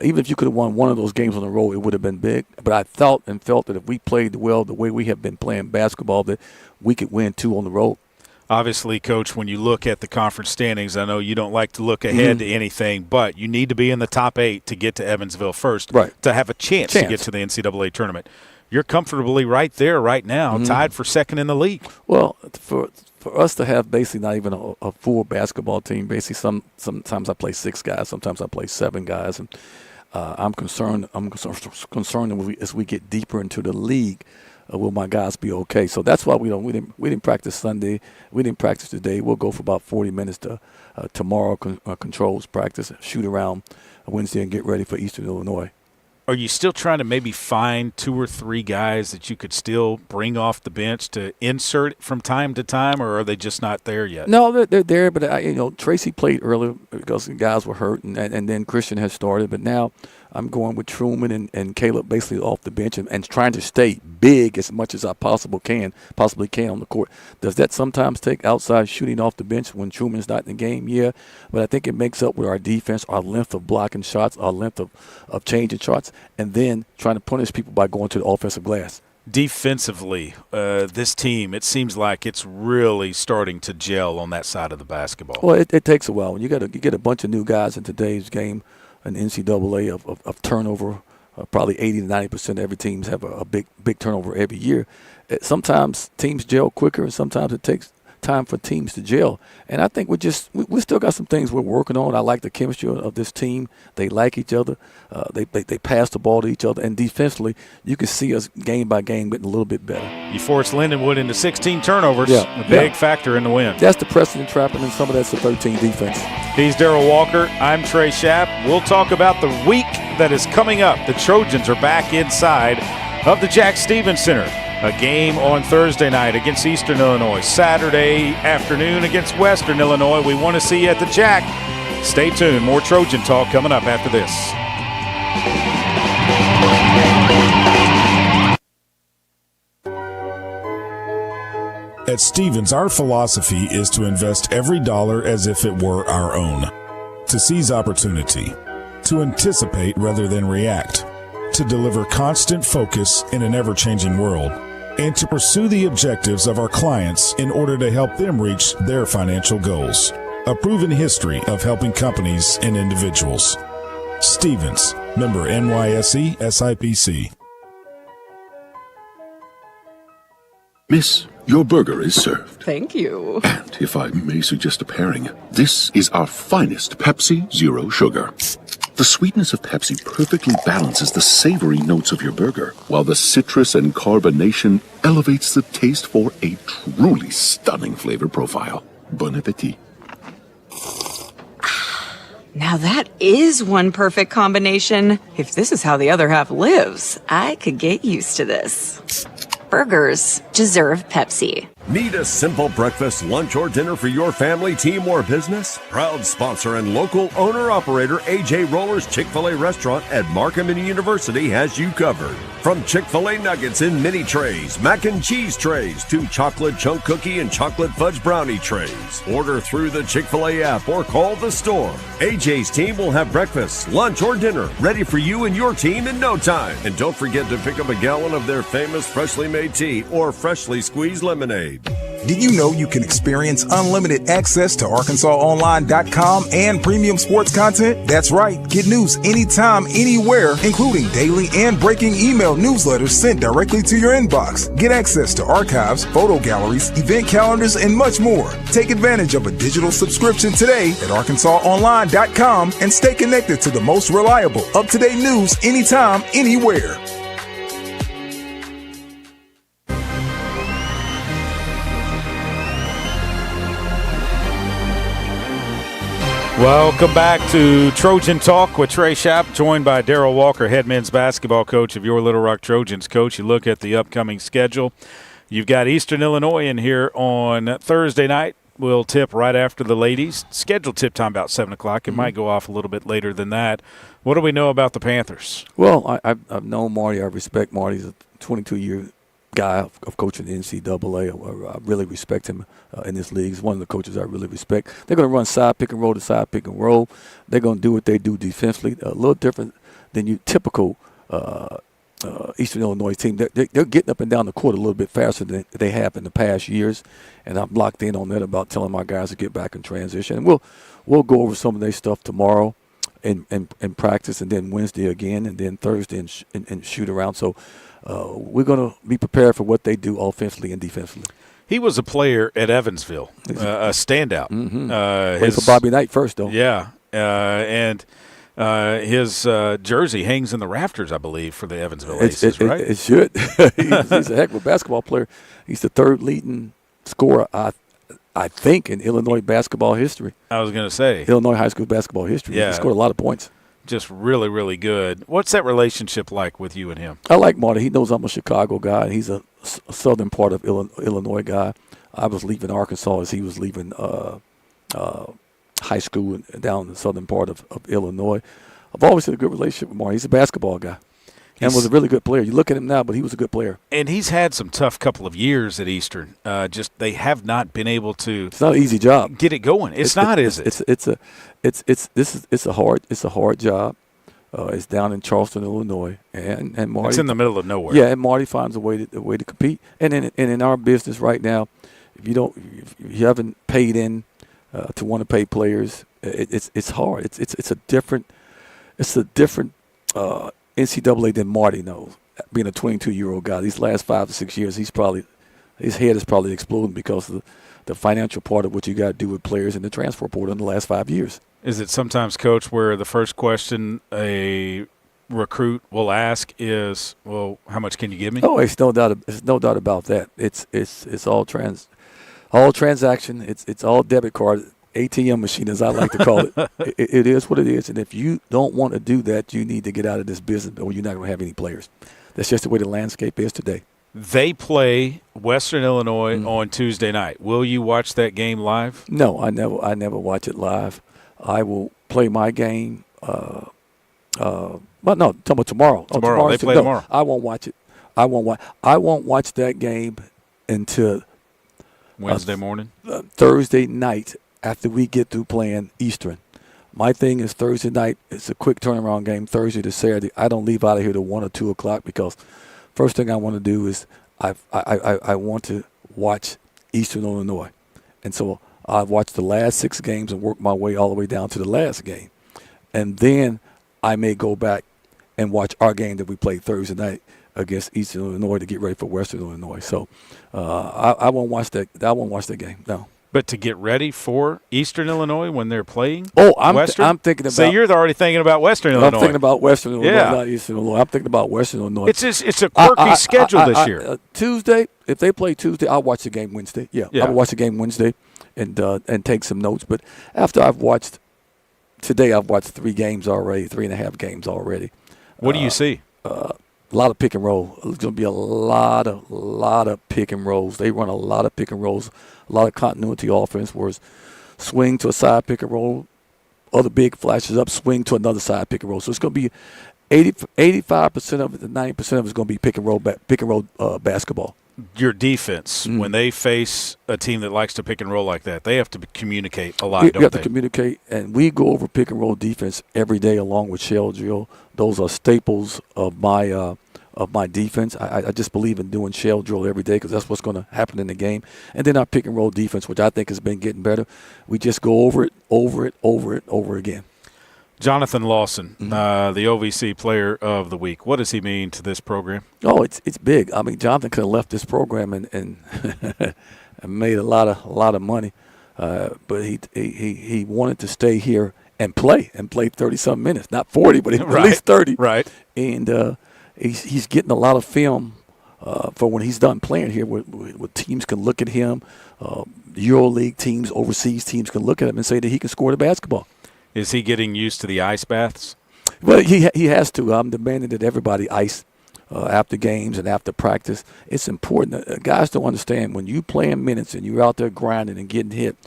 even if you could have won one of those games on the road, it would have been big. But I thought and felt that if we played well the way we have been playing basketball, that we could win 2 on the road. Obviously, Coach, when you look at the conference standings, I know you don't like to look ahead to anything, but you need to be in the top 8 to get to Evansville first to have a chance to get to the NCAA tournament. You're comfortably right there right now, tied for second in the league. Well, for us to have basically not even a full basketball team, basically sometimes I play 6 guys, sometimes I play 7 guys, and I'm concerned as we get deeper into the league. Will my guys be okay? So that's why we didn't practice Sunday. We didn't practice today. We'll go for about 40 minutes to tomorrow controls practice, shoot around Wednesday, and get ready for Eastern Illinois. Are you still trying to maybe find 2 or 3 guys that you could still bring off the bench to insert from time to time, or are they just not there yet? No, they're there, but Tracy played earlier because the guys were hurt, and then Christian has started. But now I'm going with Truman and Caleb basically off the bench and trying to stay big as much as I possibly can on the court. Does that sometimes take outside shooting off the bench when Truman's not in the game? Yeah, but I think it makes up with our defense, our length of blocking shots, our length of changing shots, and then trying to punish people by going to the offensive glass. Defensively, this team, it seems like it's really starting to gel on that side of the basketball. Well, it takes a while. When you get a bunch of new guys in today's game, an NCAA of turnover, probably 80 to 90% of every teams have a big turnover every year. Sometimes teams gel quicker, and sometimes it takes time for teams to gel. And I think we still got some things we're working on. I like the chemistry of this team. They like each other. They pass the ball to each other. And defensively, you can see us game by game getting a little bit better. You forced Lindenwood into 16 turnovers, a big factor in the win. That's the precedent trapping, and some of that's the 13 defense. He's Darrell Walker. I'm Trey Schaap. We'll talk about the week that is coming up. The Trojans are back inside of the Jack Stevens Center. A game on Thursday night against Eastern Illinois. Saturday afternoon against Western Illinois. We want to see you at the Jack. Stay tuned. More Trojan talk coming up after this. At Stevens, our philosophy is to invest every dollar as if it were our own, to seize opportunity, to anticipate rather than react, to deliver constant focus in an ever-changing world, and to pursue the objectives of our clients in order to help them reach their financial goals. A proven history of helping companies and individuals. Stevens, member NYSE SIPC. Miss, your burger is served. Thank you. And if I may suggest a pairing, this is our finest Pepsi Zero Sugar. The sweetness of Pepsi perfectly balances the savory notes of your burger, while the citrus and carbonation elevates the taste for a truly stunning flavor profile. Bon appetit. Now that is one perfect combination. If this is how the other half lives, I could get used to this. Burgers deserve Pepsi. Need a simple breakfast, lunch, or dinner for your family, team, or business? Proud sponsor and local owner-operator AJ Roller's Chick-fil-A restaurant at Markham University has you covered. From Chick-fil-A nuggets in mini trays, mac and cheese trays, to chocolate chunk cookie and chocolate fudge brownie trays. Order through the Chick-fil-A app or call the store. AJ's team will have breakfast, lunch, or dinner ready for you and your team in no time. And don't forget to pick up a gallon of their famous freshly made tea or freshly squeezed lemonade. Did you know you can experience unlimited access to ArkansasOnline.com and premium sports content? That's right. Get news anytime, anywhere, including daily and breaking email newsletters sent directly to your inbox. Get access to archives, photo galleries, event calendars, and much more. Take advantage of a digital subscription today at ArkansasOnline.com and stay connected to the most reliable, up-to-date news anytime, anywhere. Welcome back to Trojan Talk with Trey Schaap, joined by Darrell Walker, head men's basketball coach of your Little Rock Trojans. Coach, you look at the upcoming schedule. You've got Eastern Illinois in here on Thursday night. We'll tip right after the ladies. Scheduled tip time about 7 o'clock. It might go off a little bit later than that. What do we know about the Panthers? Well, I've known Marty. I respect Marty. He's a 22-year guy of coaching the NCAA. I really respect him in this league. He's one of the coaches I really respect. They're going to run side pick and roll to side pick and roll. They're going to do what they do defensively, a little different than your typical Eastern Illinois team. They're getting up and down the court a little bit faster than they have in the past years, and I'm locked in on that about telling my guys to get back in transition. And we'll go over some of their stuff tomorrow in practice, and then Wednesday again, and then Thursday and shoot around. So we're going to be prepared for what they do offensively and defensively. He was a player at Evansville, a standout. Mm-hmm. Played for Bobby Knight first, though. Yeah, and his jersey hangs in the rafters, I believe, for the Evansville Aces, right? It should. He's a heck of a basketball player. He's the third leading scorer, I think, in Illinois basketball history. I was going to say. Illinois high school basketball history. Yeah. He scored a lot of points. Just really, really good. What's that relationship like with you and him? I like Marty. He knows I'm a Chicago guy. He's a southern part of Illinois guy. I was leaving Arkansas as he was leaving high school down in the southern part of Illinois. I've always had a good relationship with Marty. He's a basketball guy and was a really good player. You look at him now, but he was a good player. And he's had some tough couple of years at Eastern. Just they have not been able to. It's not an easy job. Get it going. It's not, is it? It's a hard job. It's down in Charleston, Illinois, and Marty. It's in the middle of nowhere. Yeah, and Marty finds a way to compete. And in our business right now, if you haven't paid in to want to pay players, it's hard. It's a different NCAA than Marty knows. Being a 22-year-old guy, these last 5 to 6 years, he's probably his head is probably exploding because of the financial part of what you got to do with players in the transfer portal in the last 5 years. Is it sometimes, Coach, where the first question a recruit will ask is, well, how much can you give me? Oh, it's no doubt about that. It's all transaction. It's all debit card, ATM machine, as I like to call it. It is what it is. And if you don't want to do that, you need to get out of this business, or you're not going to have any players. That's just the way the landscape is today. They play Western Illinois on Tuesday night. Will you watch that game live? No, I never watch it live. I will play my game. But no, talking about tomorrow. Tomorrow, they play tomorrow. I won't watch it. I won't watch that game until Wednesday morning, Thursday night after we get through playing Eastern. My thing is Thursday night. It's a quick turnaround game. Thursday to Saturday. I don't leave out of here till 1 or 2 o'clock because first thing I want to do is I want to watch Eastern Illinois, and so I've watched the last 6 games and worked my way all the way down to the last game, and then I may go back and watch our game that we played Thursday night against Eastern Illinois to get ready for Western Illinois. So I won't watch that. I won't watch that game. No. But to get ready for Eastern Illinois when they're playing Western? I'm thinking about – So you're already thinking about Western Illinois. I'm thinking about Western Illinois, not Eastern Illinois. I'm thinking about Western Illinois. It's a quirky schedule this year. Tuesday, if they play Tuesday, I'll watch the game Wednesday. Yeah. I'll watch the game Wednesday and take some notes. But after I've watched – today I've watched 3 games already, 3.5 games already. What do you see? A lot of pick and roll. There's going to be a lot of pick and rolls. They run a lot of pick and rolls, a lot of continuity offense, where it's swing to a side pick and roll, other big flashes up, swing to another side pick and roll. So it's going to be 85% of it to 90% of it is going to be pick and roll basketball. Your defense, when they face a team that likes to pick and roll like that, they have to communicate a lot, don't they? You have to communicate, and we go over pick and roll defense every day along with shell drill. Those are staples of my defense. I just believe in doing shell drill every day because that's what's going to happen in the game. And then our pick and roll defense, which I think has been getting better, we just go over it again. Jonathan Lawson, the OVC Player of the Week. What does he mean to this program? Oh, it's big. I mean, Jonathan could have left this program and made a lot of money, but he wanted to stay here and play 30-something minutes, not 40, but at least 30. Right. And he's getting a lot of film for when he's done playing here, where teams can look at him. EuroLeague teams, overseas teams can look at him and say that he can score the basketball. Is he getting used to the ice baths? Well, he has to. I'm demanding that everybody ice after games and after practice. It's important. Guys don't understand when you playing minutes and you're out there grinding and getting hit,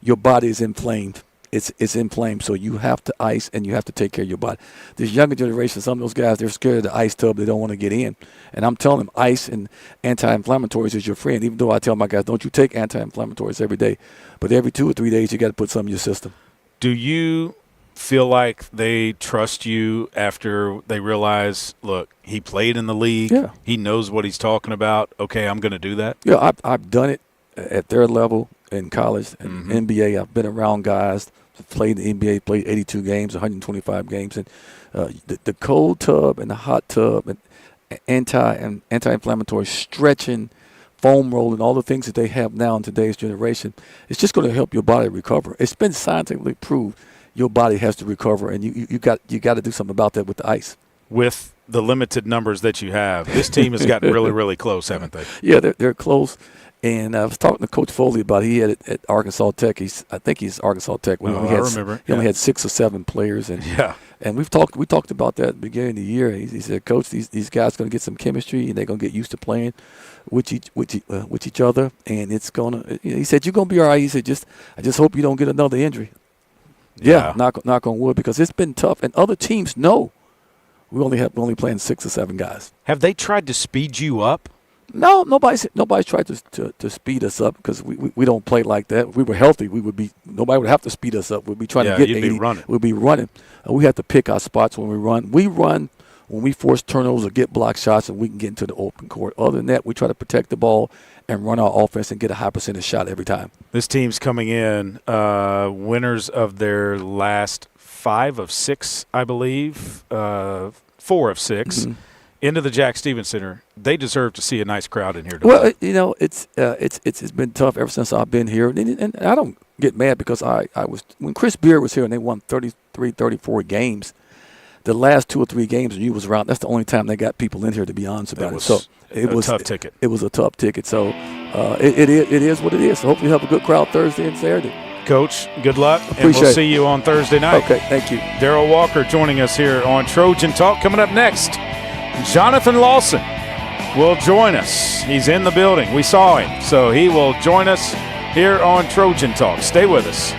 your body is inflamed. It's inflamed, so you have to ice and you have to take care of your body. This younger generation, some of those guys, they're scared of the ice tub. They don't want to get in. And I'm telling them ice and anti-inflammatories is your friend, even though I tell my guys, don't you take anti-inflammatories every day. But every 2 or 3 days, you got to put some in your system. Do you feel like they trust you after they realize, look, he played in the league, he knows what he's talking about, okay, I'm going to do that? Yeah, I've done it at their level in college and NBA. I've been around guys, played in the NBA, played 82 games, 125 games, and the cold tub and the hot tub and anti-inflammatory stretching, foam rolling, all the things that they have now in today's generation, it's just going to help your body recover. It's been scientifically proved your body has to recover, and you got to do something about that with the ice. With the limited numbers that you have, this team has gotten really, really close, haven't they? Yeah, they're close. And I was talking to Coach Foley about it. He had it at Arkansas Tech. I think he's Arkansas Tech. I remember. He only had 6 or 7 players, and we talked about that at the beginning of the year. He said, Coach, these guys are going to get some chemistry, and they're going to get used to playing with each other, and it's going to. He said, you're going to be all right. He said, I just hope you don't get another injury. Yeah, knock on wood, because it's been tough, and other teams know we're only playing 6 or 7 guys. Have they tried to speed you up? No, nobody's tried to speed us up, because we don't play like that. If we were healthy, nobody would have to speed us up. We'd be trying to get 80. We'd be running. We have to pick our spots when we run. We run when we force turnovers or get block shots, and we can get into the open court. Other than that, we try to protect the ball and run our offense and get a high percentage shot every time. This team's coming in winners of their last 5 of 6, I believe, 4 of 6. into the Jack Stevens Center, they deserve to see a nice crowd in here today. Well, it's been tough ever since I've been here, and I don't get mad because I was when Chris Beard was here and they won 33, 34 games. The last 2 or 3 games when you was around, that's the only time they got people in here, to be honest about it. So it was a tough ticket. It was a tough ticket. So it is what it is. So hopefully we'll have a good crowd Thursday and Saturday. Coach, good luck, Appreciate and we'll see you on Thursday night. Okay, thank you. Darrell Walker joining us here on Trojan Talk. Coming up next, Jonathan Lawson will join us. He's in the building. We saw him, so he will join us here on Trojan Talk. Stay with us.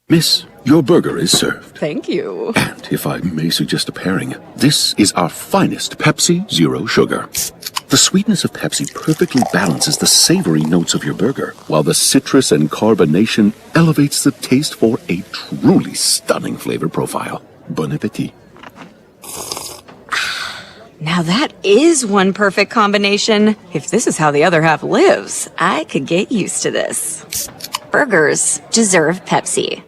Miss, your burger is served. Thank you. And if I may suggest a pairing, this is our finest Pepsi Zero Sugar. The sweetness of Pepsi perfectly balances the savory notes of your burger, while the citrus and carbonation elevates the taste for a truly stunning flavor profile. Bon appetit. Now that is one perfect combination. If this is how the other half lives, I could get used to this. Burgers deserve Pepsi.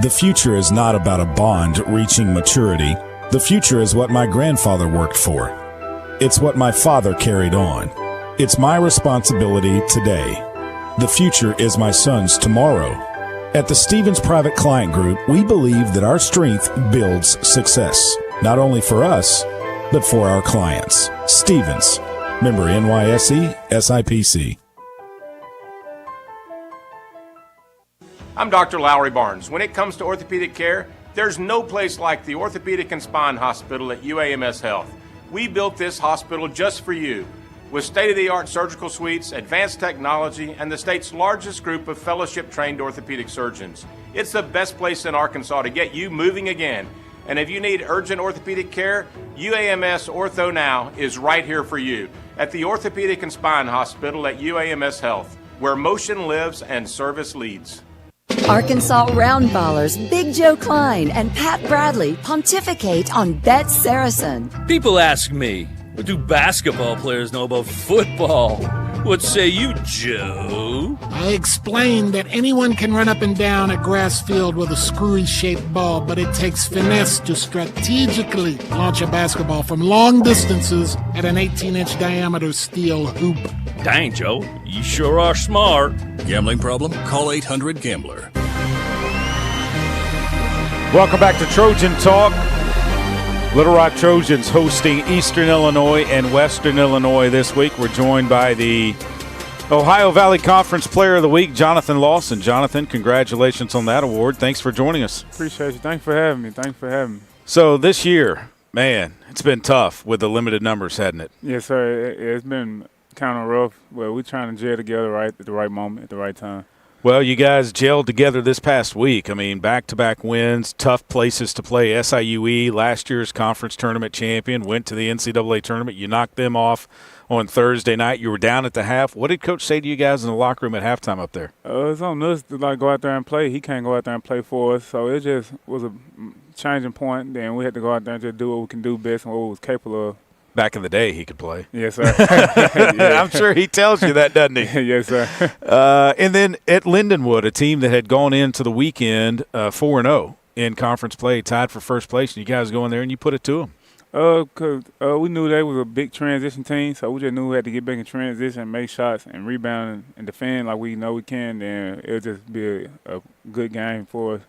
The future is not about a bond reaching maturity. The future is what my grandfather worked for. It's what my father carried on. It's my responsibility today. The future is my son's tomorrow. At the Stevens Private Client Group, we believe that our strength builds success, not only for us, but for our clients. Stevens, member NYSE, SIPC. I'm Dr. Lowry Barnes. When it comes to orthopedic care, there's no place like the Orthopedic and Spine Hospital at UAMS Health. We built this hospital just for you, with state-of-the-art surgical suites, advanced technology, and the state's largest group of fellowship-trained orthopedic surgeons. It's the best place in Arkansas to get you moving again. And if you need urgent orthopedic care, UAMS Ortho Now is right here for you at the Orthopedic and Spine Hospital at UAMS Health, where motion lives and service leads. Arkansas Roundballers Big Joe Klein and Pat Bradley pontificate on Bet Saracen. People ask me, what do basketball players know about football? What say you, Joe? I explained that anyone can run up and down a grass field with a screwy-shaped ball, but it takes finesse to strategically launch a basketball from long distances at an 18-inch diameter steel hoop. Dang, Joe, you sure are smart. Gambling problem? Call 800-GAMBLER. Welcome back to Trojan Talk. Little Rock Trojans hosting Eastern Illinois and Western Illinois this week. We're joined by the Ohio Valley Conference Player of the Week, Jonathan Lawson. Jonathan, congratulations on that award. Thanks for joining us. Appreciate you. Thanks for having me. So this year, man, it's been tough with the limited numbers, hasn't it? Yes, sir. It's been kind of rough. Well, we're trying to gel together right at the right moment, at the right time. Well, you guys gelled together this past week. I mean, back-to-back wins, tough places to play. SIUE, last year's conference tournament champion, went to the NCAA tournament. You knocked them off on Thursday night. You were down at the half. What did Coach say to you guys in the locker room at halftime up there? It's on us to go out there and play. He can't go out there and play for us, so it just was a changing point. Then we had to go out there and just do what we can do best and what we was capable of. Back in the day, he could play. Yes, sir. Yeah. I'm sure he tells you that, doesn't he? Yes, sir. And then at Lindenwood, a team that had gone into the weekend 4-0 in conference play, tied for first place, and you guys go in there and you put it to them. Because we knew they was a big transition team, so we just knew we had to get back in transition, make shots, and rebound and defend like we know we can. Then it'll just be a good game for us.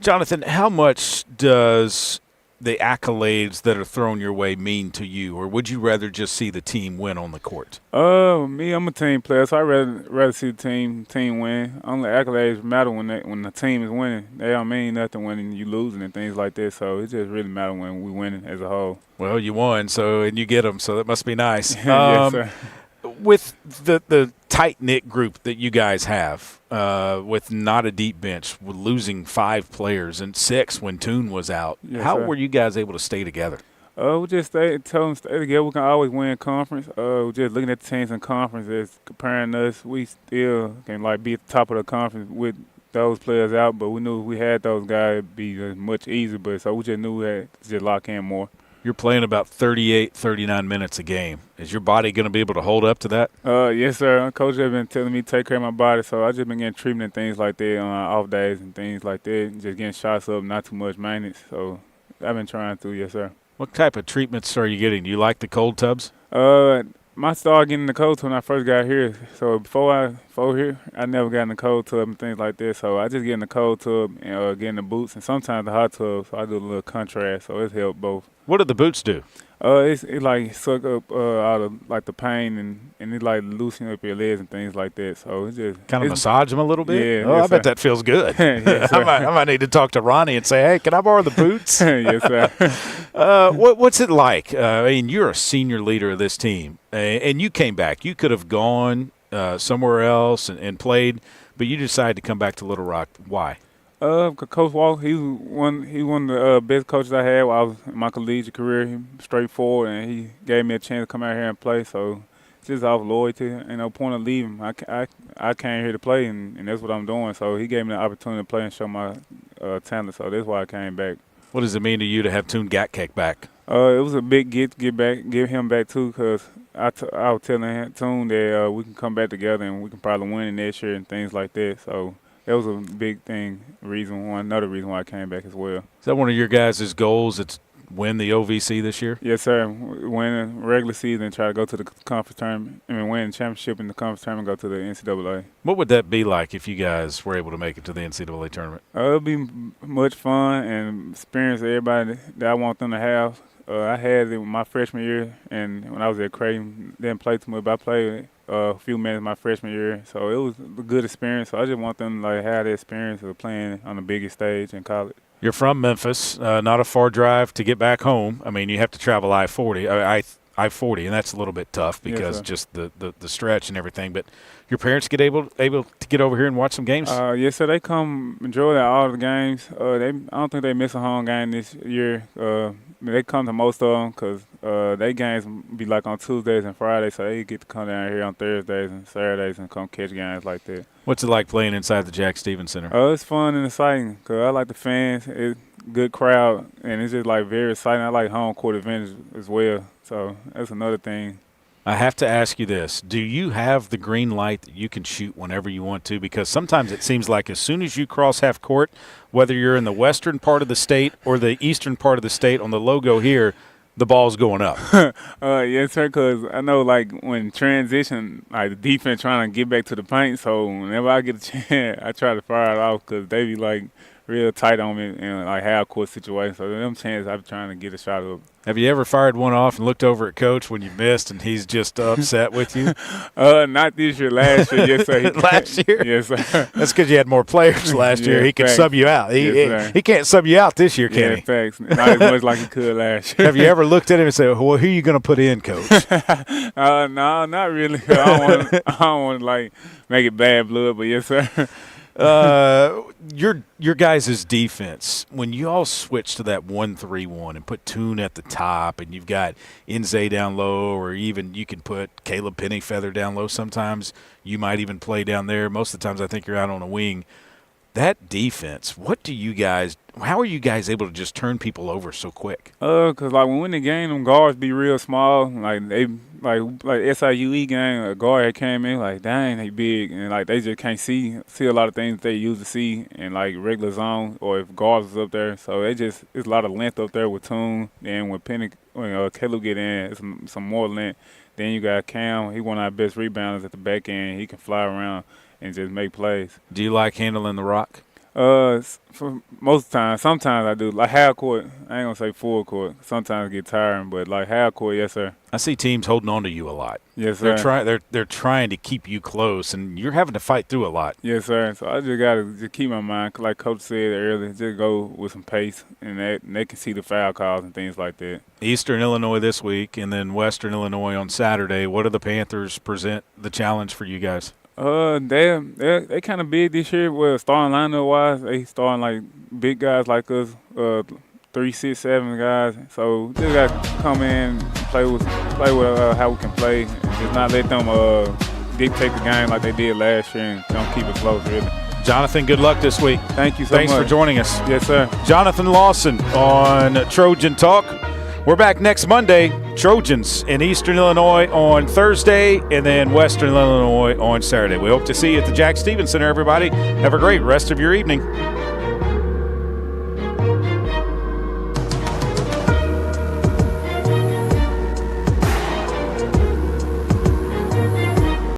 Jonathan, how much does the accolades that are thrown your way mean to you, or would you rather just see the team win on the court? Me, I'm a team player, so I'd rather see the team win. Only accolades matter when the team is winning. They don't mean nothing when you losing and things like that, so it just really matters when we winning as a whole. Well, you won, and you get them, so that must be nice. Yes, sir. With the tight-knit group that you guys have, with not a deep bench, with losing 5 players and 6 when Toon was out, yes, how sir. were you guys able to stay together? We just tell them stay together. We can always win conference. We're just looking at the teams in conference as comparing us. We still can be at the top of the conference with those players out, but we knew if we had those guys, it'd be much easier. But so we just knew we had to just lock in more. You're playing about 38, 39 minutes a game. Is your body going to be able to hold up to that? Yes, sir. Coach has been telling me to take care of my body, so I just been getting treatment and things like that on off days and things like that, just getting shots up, not too much maintenance. So I've been trying to, yes, sir. What type of treatments are you getting? Do you like the cold tubs? I started getting in the cold tub when I first got here. So before here, I never got in the cold tub and things like that. So I just get in the cold tub and get in the boots and sometimes the hot tub. So I do a little contrast. So it's helped both. What do the boots do? It like suck up all of like the pain and it like loosen up your legs and things like that. So it's just kind of massage them a little bit. Yeah. Oh, I bet that feels good. Yes, I might need to talk to Ronnie and say, hey, can I borrow the boots? Yes, sir. What's it like? I mean, you're a senior leader of this team, and you came back. You could have gone somewhere else and played, but you decided to come back to Little Rock. Why? Coach Walker, he one of the best coaches I had while I was in my collegiate career. He straightforward, and he gave me a chance to come out here and play. So just off loyalty, no point of leaving. I came here to play, and that's what I'm doing. So he gave me the opportunity to play and show my talent. So that's why I came back. What does it mean to you to have Toon Gatcake back? It was a big get to give him back too, because I was telling Toon that we can come back together and we can probably win in next year and things like that. So that was a big thing, another reason why I came back as well. Is that one of your guys' goals? It's win the OVC this year? Yes, sir. Win a regular season, try to go to the conference tournament, win the championship in the conference tournament, go to the NCAA. What would that be like if you guys were able to make it to the NCAA tournament? It would be much fun and experience everybody that I want them to have. I had it my freshman year, and when I was at Creighton, didn't play too much, but I played a few minutes my freshman year, so it was a good experience. So I just want them to have the experience of playing on the biggest stage in college. You're from Memphis, not a far drive to get back home. I mean, you have to travel I-40, and that's a little bit tough because just the stretch and everything. But your parents get able to get over here and watch some games? Yes, sir. They come enjoy all the games. I don't think they miss a home game this year. They come to most of them because they games be like on Tuesdays and Fridays, so they get to come down here on Thursdays and Saturdays and come catch games like that. What's it like playing inside the Jack Stevens Center? It's fun and exciting because I like the fans. It's a good crowd, and it's just like very exciting. I like home court advantage as well, so that's another thing. I have to ask you this. Do you have the green light that you can shoot whenever you want to? Because sometimes it seems like as soon as you cross half court, whether you're in the western part of the state or the eastern part of the state on the logo here, the ball's going up. Yes, sir, because I know, like, when transition, like, the defense trying to get back to the paint, so whenever I get a chance, I try to fire it off because they be, like, real tight on me in, like, half-court situations. So them chances, I'm trying to get a shot up. Have you ever fired one off and looked over at Coach when you missed and he's just upset with you? Not this year. Last year, yes, sir. Last year? Yes, sir. That's because you had more players last year. He could sub you out. He can't sub you out this year, can he? Facts. Not as much like he could last year. Have you ever looked at him and said, well, who are you going to put in, Coach? No, not really. I don't want to, like, make it bad blood, but yes, sir. Your guys' defense, when you all switch to that 1-3-1 and put Toon at the top and you've got Nze down low, or even you can put Caleb Pennyfeather down low sometimes, you might even play down there. Most of the times I think you're out on a wing. That defense, how are you guys able to just turn people over so quick? Because, like, when we win the game, them guards be real small. Like, they like SIUE game, a guard came in, like, dang, they big. And, like, they just can't see a lot of things that they used to see in, like, regular zone or if guards was up there. So, it's a lot of length up there with Toon. Then when Caleb get in, it's some more length. Then you got Cam. He one of our best rebounders at the back end. He can fly around and just make plays. Do you like handling the rock? For most of the time. Sometimes I do. Like half court, I ain't gonna say full court. Sometimes it get tiring, but like half court, yes, sir. I see teams holding on to you a lot. Yes, sir. They're trying to keep you close, and you're having to fight through a lot. Yes, sir. So I just gotta just keep my mind, like Coach said earlier, just go with some pace, and they can see the foul calls and things like that. Eastern Illinois this week, and then Western Illinois on Saturday. What do the Panthers present the challenge for you guys? They kind of big this year. Well, starting lineup wise, they starting like big guys like us, 3, 6, 7 guys. So just got to come in, play with how we can play, and just not let them dictate the game like they did last year, and don't keep it close really. Jonathan, good luck this week. Thank you so much. Thanks for joining us. Yes, sir. Jonathan Lawson on Trojan Talk. We're back next Monday. Trojans in Eastern Illinois on Thursday, and then Western Illinois on Saturday. We hope to see you at the Jack Stevens Center, everybody. Have a great rest of your evening.